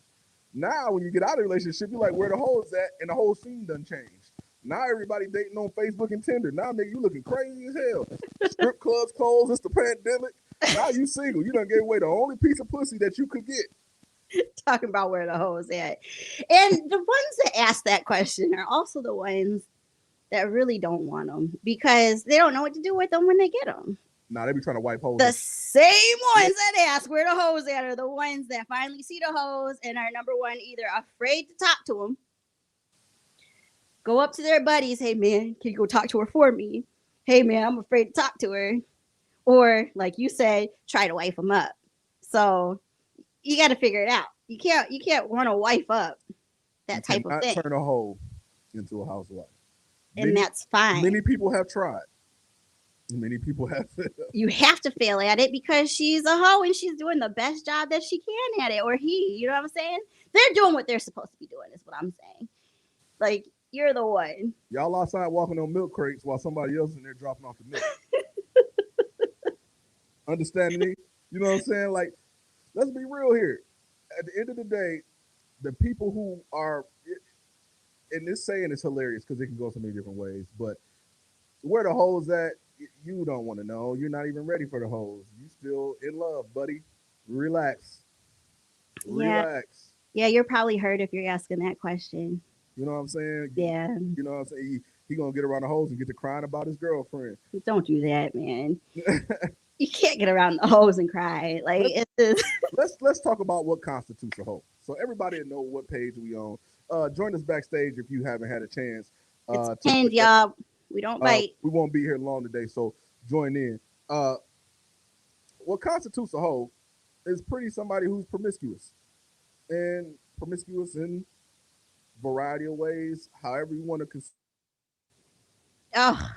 Now, when you get out of the relationship, you're like, where the hoes at? And the whole scene done changed. Now everybody dating on Facebook and Tinder. Now, nigga, you looking crazy as hell. Strip clubs closed. It's the pandemic. Now you single. You done gave away the only piece of pussy that you could get. Talking about where the hoes at. And the ones that ask that question are also the ones that really don't want them because they don't know what to do with them when they get them. Nah, they be trying to wipe hoes. The same ones that ask where the hoes at are the ones that finally see the hoes and are, number one, either afraid to talk to them, go up to their buddies, hey man, can you go talk to her for me? Hey man, I'm afraid to talk to her. Or like you said, try to wife them up. So you got to figure it out. You can't want to wife up that type of thing. Turn a hoe into a housewife. And that's fine. Many people have tried. Many people have failed. You have to fail at it because she's a hoe and she's doing the best job that she can at it, or he, you know what I'm saying? They're doing what they're supposed to be doing is what I'm saying. Like, You're the one. Y'all outside walking on milk crates while somebody else in there dropping off the milk. Understanding me? You know what I'm saying? Like, let's be real here. At the end of the day, the people who are, and this saying is hilarious because it can go so many different ways, but where the hoes at, you don't want to know. You're not even ready for the hoes. You still in love, buddy. Relax. Yeah. Relax. Yeah, you're probably hurt if you're asking that question. You know what I'm saying? Yeah. You know what I'm saying? He gonna get around the hoes and get to crying about his girlfriend. Don't do that, man. You can't get around the hoes and cry. Like it's just... let's talk about what constitutes a hoe. So everybody know what page we on. Join us backstage if you haven't had a chance. It's pinned, y'all. We don't bite. We won't be here long today, so join in. What constitutes a hoe is pretty somebody who's promiscuous. And promiscuous in variety of ways, however you want to Oh,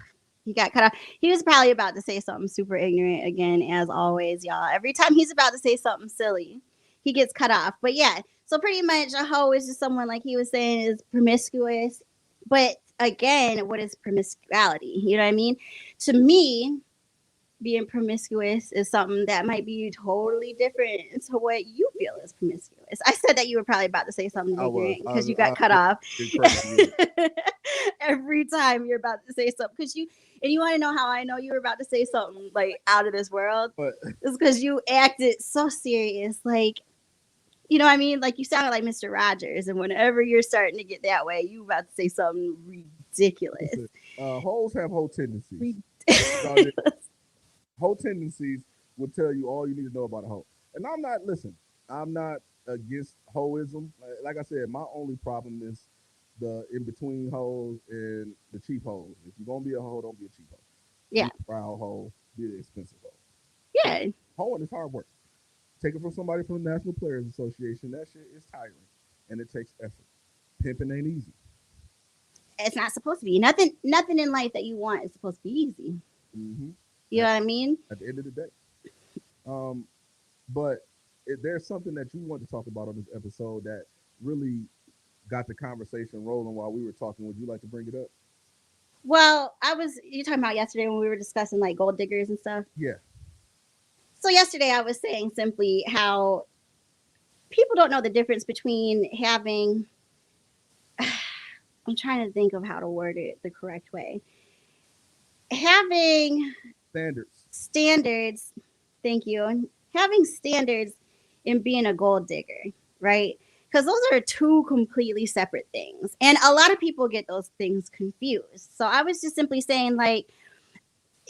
he got cut off. He was probably about to say something super ignorant again, as always, y'all. Every time he's about to say something silly, he gets cut off. But yeah, so pretty much a hoe is just someone, like he was saying, is promiscuous. But again, what is promiscuity? You know what I mean? To me, being promiscuous is something that might be totally different to what you feel is promiscuous. I said that you were probably about to say something ignorant because you got cut off. Every time you're about to say something, because you want to know how I know you were about to say something like out of this world? It's because you acted so serious, like, you know what I mean? Like you sounded like Mr. Rogers, and whenever you're starting to get that way, you about to say something ridiculous. Hoes have whole tendencies. Whole tendencies will tell you all you need to know about a hoe. And I'm not against hoism. Like I said, my only problem is the in between hoes and the cheap hoes. If you're gonna be a hoe, don't be a cheap hoe. Yeah. Be a proud hoe, be an expensive hoe. Yeah. Hoeing is hard work. Take it from somebody from the National Players Association. That shit is tiring and it takes effort. Pimping ain't easy. It's not supposed to be. Nothing in life that you want is supposed to be easy. Mm-hmm. You know what I mean? At the end of the day. But there's something that you want to talk about on this episode that really got the conversation rolling while we were talking. Would you like to bring it up? Well, you talking about yesterday when we were discussing like gold diggers and stuff? Yeah. So yesterday I was saying simply how people don't know the difference between having, I'm trying to think of how to word it the correct way. Having standards, thank you. Having standards in being a gold digger, right? Because those are two completely separate things. And a lot of people get those things confused. So I was just simply saying, like,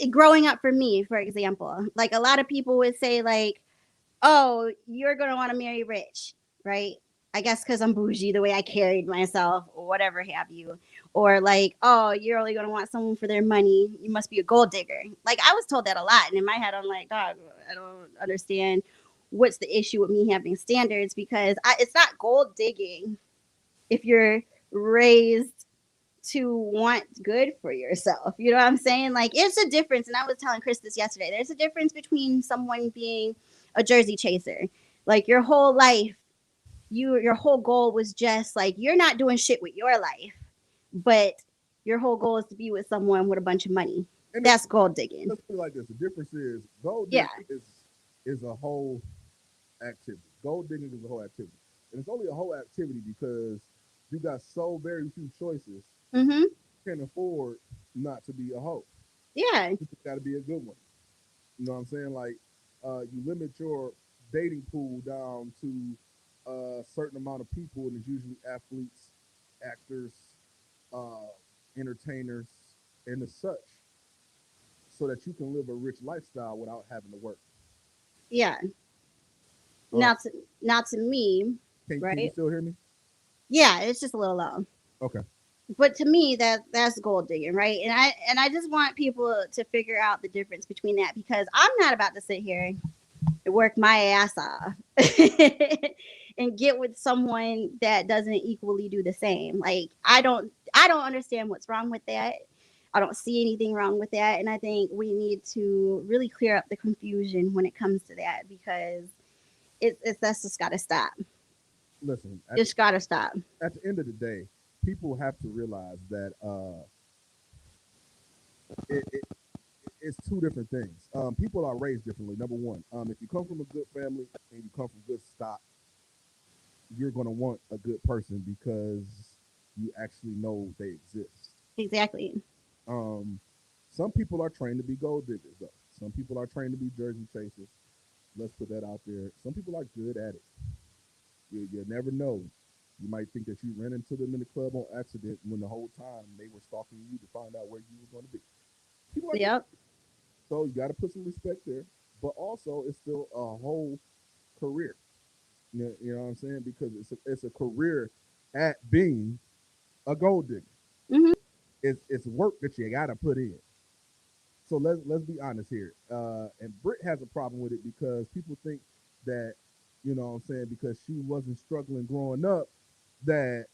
growing up for me, for example, like a lot of people would say, like, oh, you're going to want to marry rich, right? I guess because I'm bougie, the way I carried myself, or whatever have you. Or like, oh, you're only going to want someone for their money. You must be a gold digger. Like, I was told that a lot. And in my head, I'm like, dog, I don't understand what's the issue with me having standards, because it's not gold digging if you're raised to want good for yourself. You know what I'm saying? Like, it's a difference. And I was telling Chris this yesterday. There's a difference between someone being a jersey chaser. Like, your whole life, your whole goal was just like, you're not doing shit with your life, but your whole goal is to be with someone with a bunch of money. And that's gold digging. Let's put it like this. The difference is gold digging is a whole activity. Gold digging is a whole activity. And it's only a whole activity because you got so very few choices. Mm-hmm. You can't afford not to be a hoe. Yeah. You got to be a good one. You know what I'm saying? Like, you limit your dating pool down to a certain amount of people, and it's usually athletes, actors, entertainers, and as such, so that you can live a rich lifestyle without having to work. Yeah. Not to me, right? Can you still hear me? Yeah, it's just a little low. Okay. But to me, that's gold digging, right? And I just want people to figure out the difference between that, because I'm not about to sit here and work my ass off and get with someone that doesn't equally do the same. Like, I don't understand what's wrong with that. I don't see anything wrong with that. And I think we need to really clear up the confusion when it comes to that, because that's just got to stop. Listen, it's got to stop. At the end of the day, people have to realize that it, it it's two different things. People are raised differently. Number one, if you come from a good family and you come from good stock, you're gonna want a good person because you actually know they exist. Exactly. Um, some people are trained to be gold diggers, though. Some people are trained to be jersey chasers. Let's put that out there. Some people are good at it. You never know. You might think that you ran into them in the club on accident when the whole time they were stalking you to find out where you were going to be. People like that. Yep. So you got to put some respect there, but also it's still a whole career. You know what I'm saying? Because it's a career at being a gold digger. Hmm. It's work that you got to put in. So let's be honest here. And Britt has a problem with it because people think that, you know what I'm saying, because she wasn't struggling growing up, that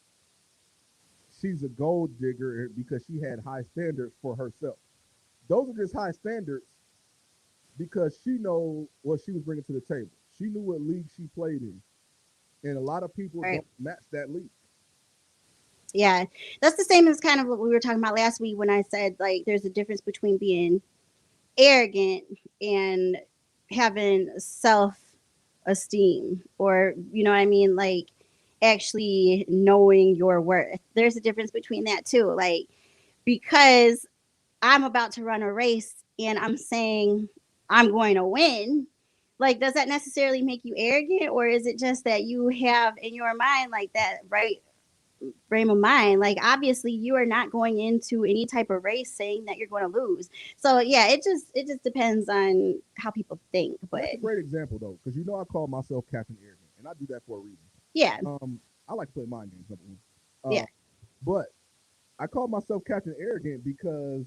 she's a gold digger because she had high standards for herself. Those are just high standards because she know what she was bringing to the table. She knew what league she played in, and a lot of people Right. don't match that league. Yeah. That's the same as kind of what we were talking about last week when I said like there's a difference between being arrogant and having self esteem, or you know what I mean, like actually knowing your worth. There's a difference between that too. Like because I'm about to run a race and I'm saying I'm going to win, like does that necessarily make you arrogant, or is it just that you have in your mind like that right frame of mind? Like obviously you are not going into any type of race saying that you're going to lose. So yeah, it just depends on how people think. And But that's a great example though, because you know I call myself Captain Arrogant, and I do that for a reason. yeah. I like to play mind games, number one. Yeah. But I call myself Captain Arrogant because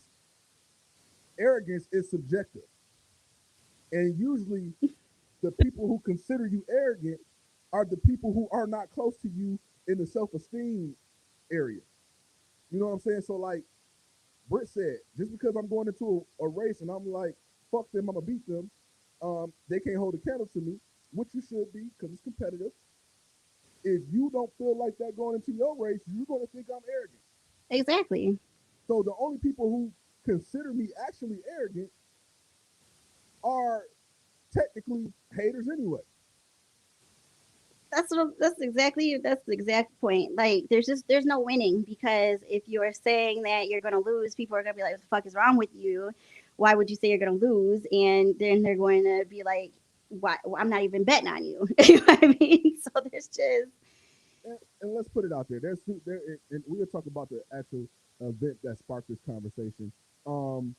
arrogance is subjective, and usually the people who consider you arrogant are the people who are not close to you in the self-esteem area. You know what I'm saying? So like Britt said, just because I'm going into a race and I'm like, fuck them, I'm gonna beat them. They can't hold a candle to me, which you should be because it's competitive. If you don't feel like that going into your race, you're gonna think I'm arrogant. Exactly. So the only people who consider me actually arrogant are technically haters anyway. That's the exact point. Like there's no winning, because if you're saying that you're gonna lose, people are gonna be like, what the fuck is wrong with you? Why would you say you're gonna lose? And then they're going to be like, why, well, I'm not even betting on you. You know what I mean? So there's just And let's put it out there. And we were talking about the actual event that sparked this conversation. Um,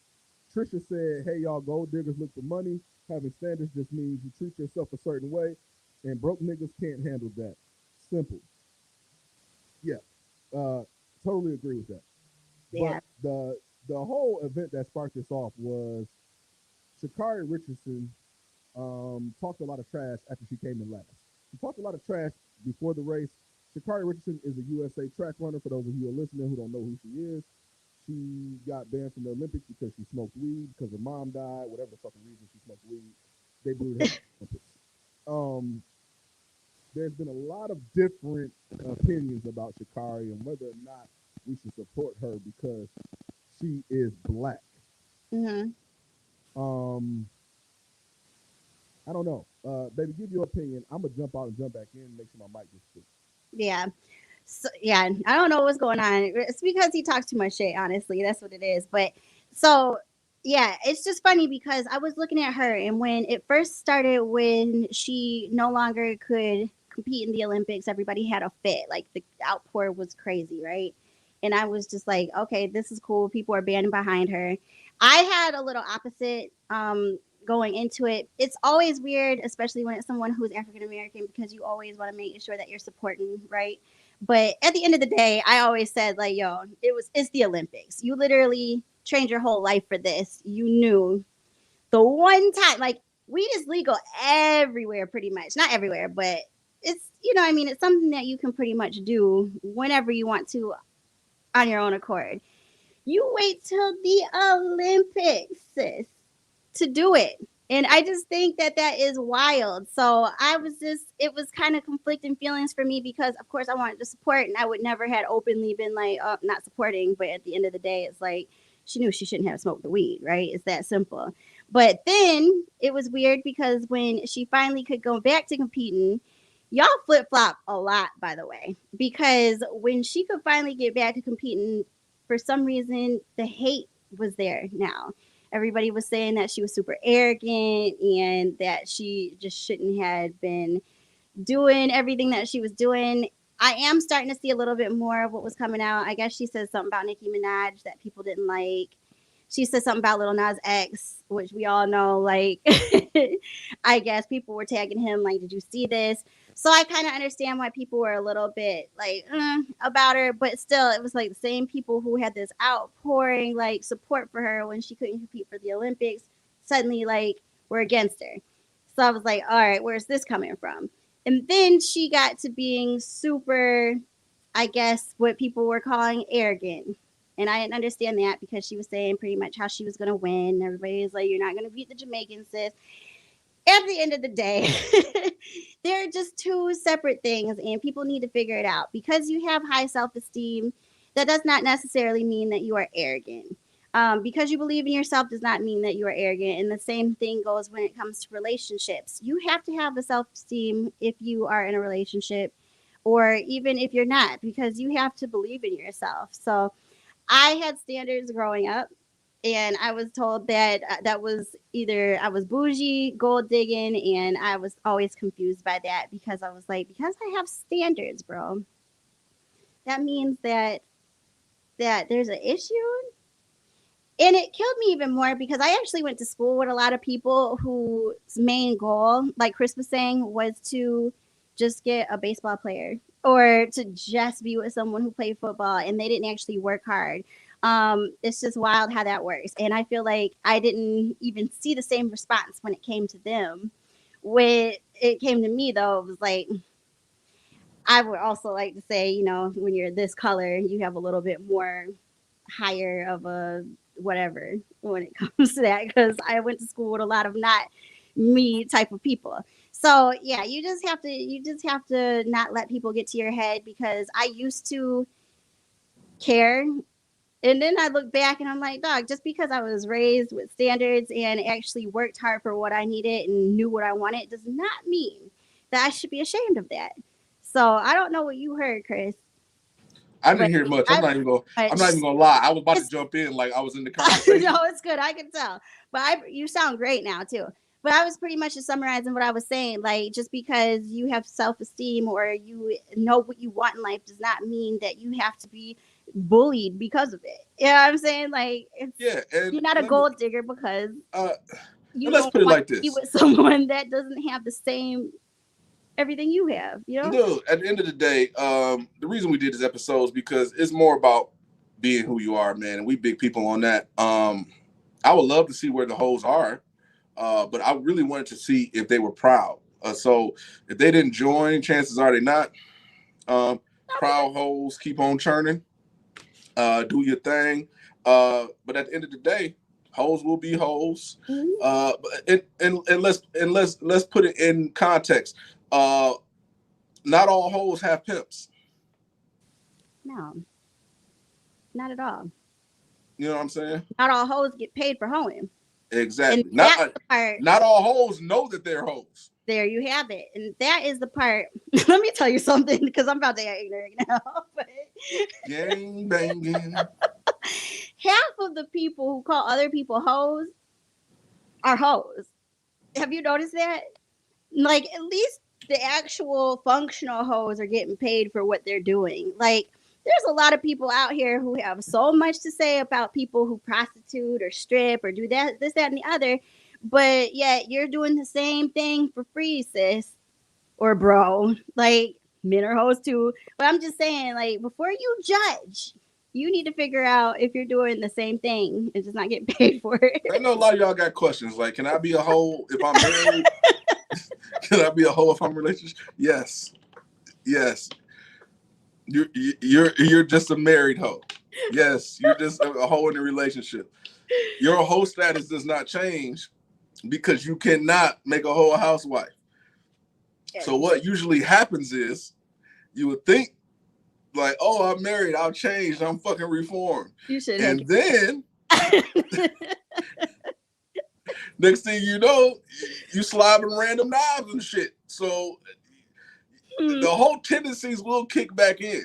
Trisha said, "Hey y'all, gold diggers look for money. Having standards just means you treat yourself a certain way, and broke niggas can't handle that. Simple." Yeah, uh, totally agree with that. But yeah. the whole event that sparked this off was Sha'Carri Richardson talked a lot of trash after she came in last. She talked a lot of trash before the race. Sha'Carri Richardson is a USA track runner. For those of you who are listening who don't know who she is, she got banned from the Olympics because she smoked weed, because her mom died, whatever the fucking reason she smoked weed. They booed her from the Olympics. Um, there's been a lot of different opinions about Sha'Carri and whether or not we should support her because she is black. Hmm. Um, I don't know. Baby, give your opinion. I'm gonna jump out and jump back in and make sure my mic gets fixed. Yeah. So yeah, I don't know what's going on. It's because he talks too much shit, honestly. That's what it is. But so yeah, it's just funny because I was looking at her, and when it first started, when she no longer could compete in the Olympics, everybody had a fit. Like the outpour was crazy, right? And I was just like, okay, this is cool. People are banding behind her. I had a little opposite going into it. It's always weird, especially when it's someone who's African American, because you always want to make sure that you're supporting, right? But at the end of the day, I always said like, yo, it's the Olympics. You literally trained your whole life for this. You knew the one time, like weed is legal everywhere pretty much. Not everywhere, but it's, you know, I mean, it's something that you can pretty much do whenever you want to on your own accord. You wait till the Olympics, sis, to do it. And I just think that that is wild. So it was kind of conflicting feelings for me because, of course, I wanted to support, and I would never had openly been like, oh, not supporting. But at the end of the day, it's like she knew she shouldn't have smoked the weed, right? It's that simple. But then it was weird because when she finally could go back to competing, y'all flip flop a lot, by the way, because when she could finally get back to competing, for some reason, the hate was there now. Everybody was saying that she was super arrogant and that she just shouldn't have been doing everything that she was doing. I am starting to see a little bit more of what was coming out. I guess she said something about Nicki Minaj that people didn't like. She said something about Lil Nas X, which we all know, like, I guess people were tagging him, like, did you see this? So I kind of understand why people were a little bit like about her, but still, it was like the same people who had this outpouring like support for her when she couldn't compete for the Olympics suddenly like were against her. So I was like, all right, where's this coming from? And then she got to being super, I guess, what people were calling arrogant. And I didn't understand that because she was saying pretty much how she was going to win. Everybody was like, you're not going to beat the Jamaicans, sis. At the end of the day, they're just two separate things, and people need to figure it out. Because you have high self esteem, that does not necessarily mean that you are arrogant. Because you believe in yourself does not mean that you are arrogant. And the same thing goes when it comes to relationships. You have to have the self esteem if you are in a relationship, or even if you're not, because you have to believe in yourself. So I had standards growing up, and I was told that that was either I was bougie, gold digging, and I was always confused by that because I was like, because I have standards, bro, that means that there's an issue. And it killed me even more because I actually went to school with a lot of people whose main goal, like Chris was saying, was to just get a baseball player or to just be with someone who played football, and they didn't actually work hard. It's just wild how that works. And I feel like I didn't even see the same response when it came to them. When it came to me, though, it was like, I would also like to say, you know, when you're this color, you have a little bit more higher of a whatever when it comes to that, because I went to school with a lot of not me type of people. So yeah, you just have to not let people get to your head, because I used to care, and then I look back and I'm like, dog, just because I was raised with standards and actually worked hard for what I needed and knew what I wanted does not mean that I should be ashamed of that. So I don't know what you heard, Chris. I didn't hear much. I'm not even gonna. I'm not even gonna lie. I was about to jump in like I was in the conversation. No, it's good. I can tell. But you sound great now too. But I was pretty much just summarizing what I was saying. Like, just because you have self-esteem or you know what you want in life does not mean that you have to be bullied because of it. You know what I'm saying? Like, you're not a gold digger because you let's don't put it want like to be this. with someone that doesn't have the same everything you have. You know? No, at the end of the day, the reason we did this episode is because it's more about being who you are, man. And we big people on that. I would love to see where the hoes are, but I really wanted to see if they were proud. So if they didn't join, chances are they not. Proud hoes, keep on churning. Do your thing. But at the end of the day, hoes will be hoes. And let's put it in context. Not all hoes have pimps. No, not at all. You know what I'm saying? Not all hoes get paid for hoeing. Exactly. And that's the part. Not all hoes know that they're hoes. There you have it. And that is the part. Let me tell you something, because I'm about to get ignorant now. But gang banging. half of the people who call other people hoes are hoes. Have you noticed that? Like, at least the actual functional hoes are getting paid for what they're doing. Like, there's a lot of people out here who have so much to say about people who prostitute or strip or do that, this, that, and the other. But yet you're doing the same thing for free, sis or bro. Like, men are hoes too. But I'm just saying, like, before you judge, you need to figure out if you're doing the same thing and just not getting paid for it. I know a lot of y'all got questions. Like, can I be a hoe if I'm married? Can I be a hoe if I'm in a relationship? Yes. Yes. You're just a married hoe. Yes, you're just a hoe in a relationship. Your hoe status does not change because you cannot make a hoe a housewife. Yes. So what usually happens is you would think like, oh, I'm married, I'll change, I'm fucking reformed. You should. And then next thing you know, you slobbing random knobs and shit. So the whole tendencies will kick back in.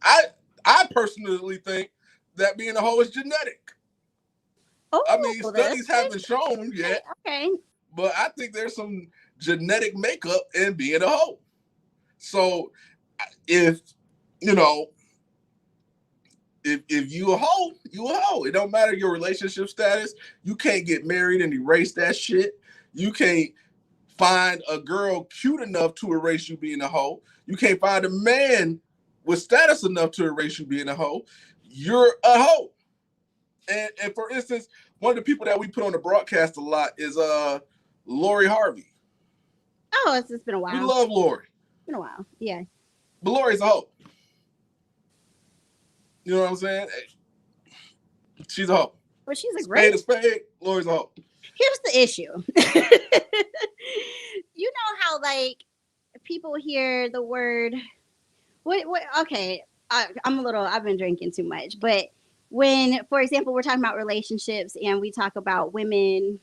I personally think that being a hoe is genetic. Oh, I mean, studies haven't shown yet. Okay. But I think there's some genetic makeup in being a hoe. So if you know, if you a hoe, you a hoe. It don't matter your relationship status. You can't get married and erase that shit. You can't find a girl cute enough to erase you being a hoe. You can't find a man with status enough to erase you being a hoe. You're a hoe. And for instance, one of the people that we put on the broadcast a lot is Lori Harvey. Oh, it's been a while. We love Lori. It's been a while. Yeah. But Lori's a hoe. You know what I'm saying? She's a hoe. Well, she's a great. Spade. Lori's a hoe. Here's the issue. You know how like people hear the word what okay, I've been drinking too much, but when, for example, we're talking about relationships and we talk about women,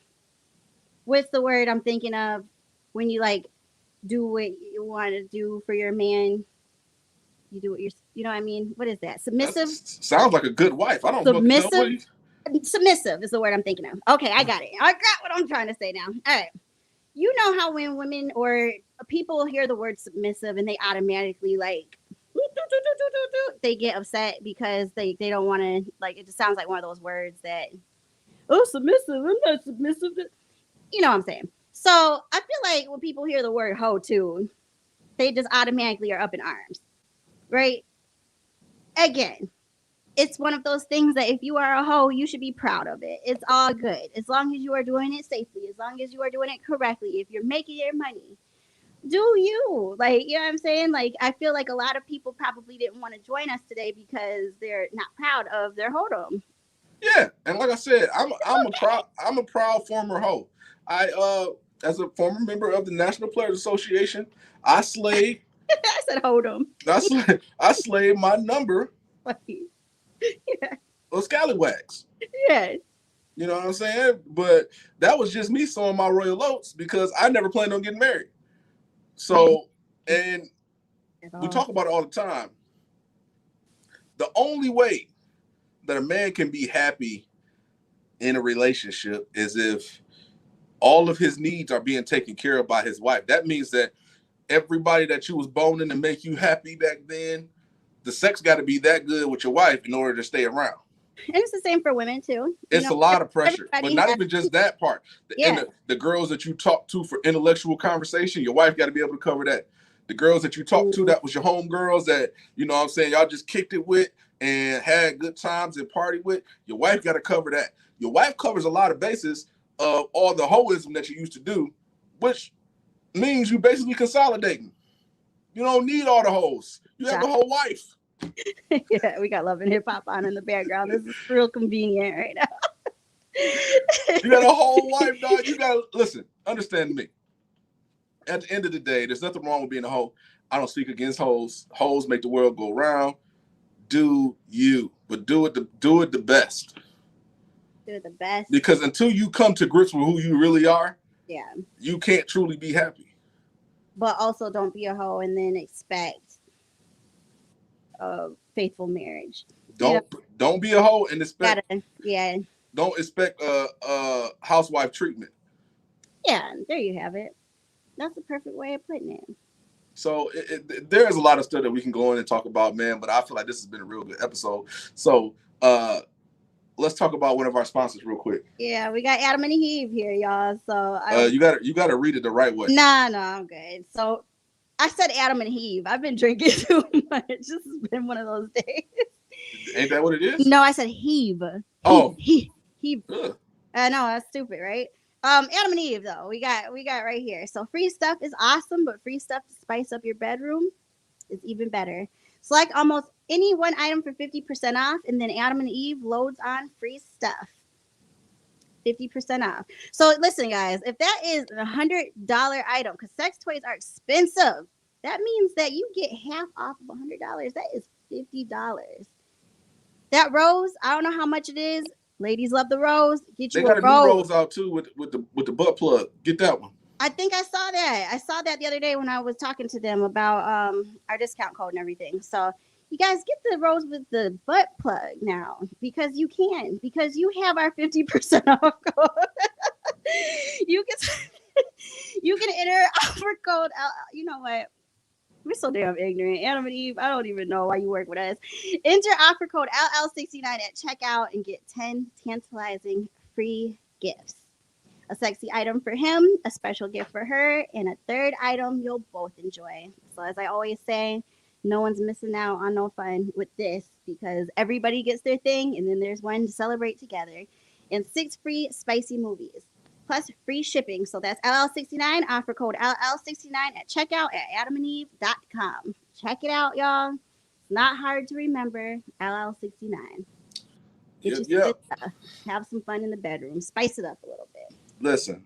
what's the word I'm thinking of when you like do what you want to do for your man? You do what you know what I mean? What is that? Submissive? Sounds like a good wife. I don't submissive. Know Submissive is the word I'm thinking of. Okay, I got it. I got what I'm trying to say now. All right. You know how when women or people hear the word submissive and they automatically like they get upset because they don't want to, like, it just sounds like one of those words that, oh, submissive, I'm not submissive. You know what I'm saying? So I feel like when people hear the word hoe too, they just automatically are up in arms, right? Again, it's one of those things that if you are a hoe, you should be proud of it. It's all good. As long as you are doing it safely, as long as you are doing it correctly, if you're making your money, do you. Like, you know what I'm saying? Like, I feel like a lot of people probably didn't want to join us today because they're not proud of their hoedom. Yeah, and like I said, I'm a proud former hoe. I as a former member of the National Players Association, I slayed. I said hoedom. I slayed my number. Yeah. Of scallywags. Yeah. You know what I'm saying? But that was just me sowing my royal oats because I never planned on getting married. So, and we talk about it all the time. The only way that a man can be happy in a relationship is if all of his needs are being taken care of by his wife. That means that everybody that you was boning to make you happy back then, the sex got to be that good with your wife in order to stay around. And it's the same for women too. It's a lot of pressure, but not even just that part. The girls that you talk to for intellectual conversation, your wife got to be able to cover that. The girls that you talk to, that was your home girls that, you know what I'm saying, y'all just kicked it with and had good times and partied with, your wife got to cover that. Your wife covers a lot of bases of all the hoism that you used to do, which means you basically consolidating. You don't need all the hoes. You have the whole wife. Yeah, we got Love and Hip Hop on in the background. This is real convenient right now. You got a whole wife, dog. You got to listen, understand me. At the end of the day, there's nothing wrong with being a hoe. I don't speak against hoes. Hoes make the world go round. Do you, but do it the best. Do it the best. Because until you come to grips with who you really are, yeah, you can't truly be happy. But also don't be a hoe and then expect a faithful marriage. Don't be a hoe and expect don't expect a housewife treatment. Yeah, there you have it. That's the perfect way of putting it. So there's a lot of stuff that we can go in and talk about, man, but I feel like this has been a real good episode. So let's talk about one of our sponsors real quick. Yeah, we got Adam and Eve here, y'all. So you gotta read it the right way. No, I'm good. So I said Adam and Eve. I've been drinking too much. This has been one of those days. Ain't that what it is? No, I said heave. Oh, heave. No, that's stupid, right? Adam and Eve though, we got right here. So free stuff is awesome, but free stuff to spice up your bedroom is even better. Select almost any one item for 50% off, and then Adam and Eve loads on free stuff. 50% off. So listen, guys, if that is a $100 item, because sex toys are expensive, that means that you get half off of $100. That is $50. That rose, I don't know how much it is. Ladies love the rose. Get you They got a new rose. rose out too with the butt plug. Get that one. I think I saw that. I saw that the other day when I was talking to them about our discount code and everything. So you guys get the rose with the butt plug now because you can, because you have our 50% off code. you can enter offer code. You know what? We're so damn ignorant. Adam and Eve, I don't even know why you work with us. Enter offer code LL69 at checkout and get 10 tantalizing free gifts. A sexy item for him, a special gift for her, and a third item you'll both enjoy. So as I always say, no one's missing out on no fun with this because everybody gets their thing and then there's one to celebrate together. And 6 free spicy movies. Plus free shipping. So that's LL69, offer code LL69 at checkout at adamandeve.com. Check it out, y'all. It's not hard to remember. LL69. Get you some good stuff. Have some fun in the bedroom. Spice it up a little bit. Listen.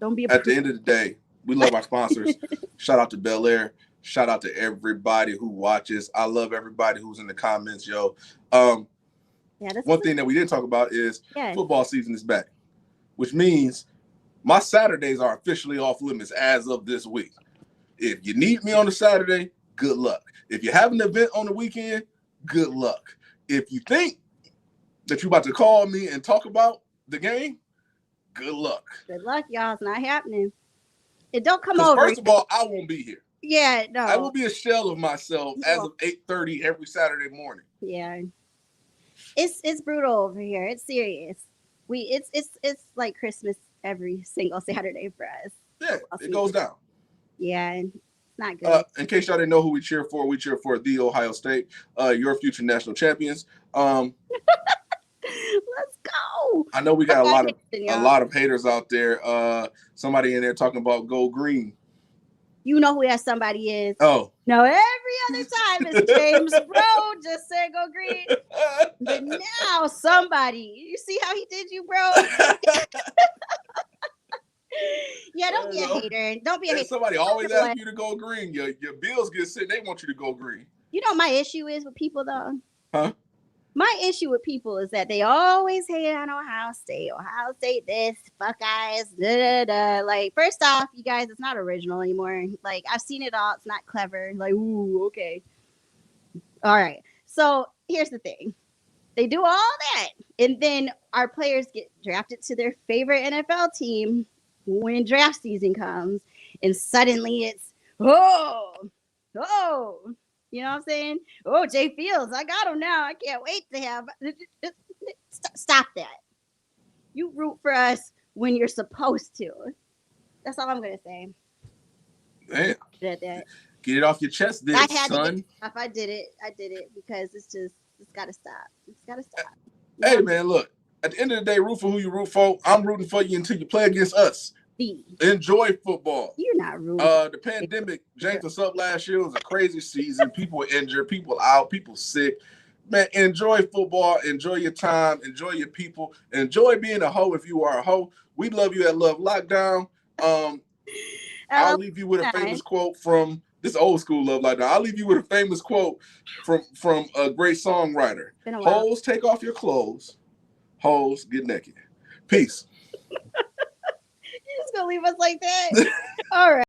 Don't be at the end of the day, we love our sponsors. Shout out to Bel Air. Shout out to everybody who watches. I love everybody who's in the comments, yo. One thing that we didn't talk about is football season is back, which means my Saturdays are officially off limits as of this week. If you need me on a Saturday, good luck. If you have an event on the weekend, good luck. If you think that you're about to call me and talk about the game, good luck. Good luck, y'all. It's not happening. It don't come over. First of all, I won't be here. Yeah, no. I will be a shell of myself as of 8:30 every Saturday morning. Yeah. It's brutal over here. It's serious. It's like Christmas every single Saturday for us. Yeah, it goes down. Yeah, it's not good. In case y'all didn't know who we cheer for the Ohio State, your future national champions. Let's go. I know we got a lot of haters out there. Somebody in there talking about go green. You know who that somebody is. Oh. No, every other time it's James Bro just said go green. But now somebody, you see how he did you, bro? Yeah, don't be a hater. Don't be a hater. Somebody always asks you to go green. Your bills get sent. They want you to go green. You know what my issue is with people though? Huh? My issue with people is that they always hate on Ohio State. Ohio State this, Buckeyes, da. Like, first off, you guys, it's not original anymore. Like, I've seen it all. It's not clever. Like, ooh, okay. All right. So here's the thing. They do all that. And then our players get drafted to their favorite NFL team when draft season comes. And suddenly it's, oh. You know what I'm saying? Oh, Jay Fields, I got him now. I can't wait to have. Stop that. You root for us when you're supposed to. That's all I'm going to say. Damn. That. Get it off your chest, then, son. If I did it because it's got to stop. It's got to stop. Hey, man, look. At the end of the day, root for who you root for. I'm rooting for you until you play against us. Enjoy football. You're not rooting. The pandemic janked us up last year. It was a crazy season. People were injured, people out, people sick. Man, enjoy football. Enjoy your time. Enjoy your people. Enjoy being a hoe if you are a hoe. We love you at Love Lockdown. I'll leave you with a famous quote from this old school Love Lockdown. I'll leave you with a famous quote from a great songwriter. Hoes, take off your clothes. Hoes, get naked. Peace. You're just gonna leave us like that? All right.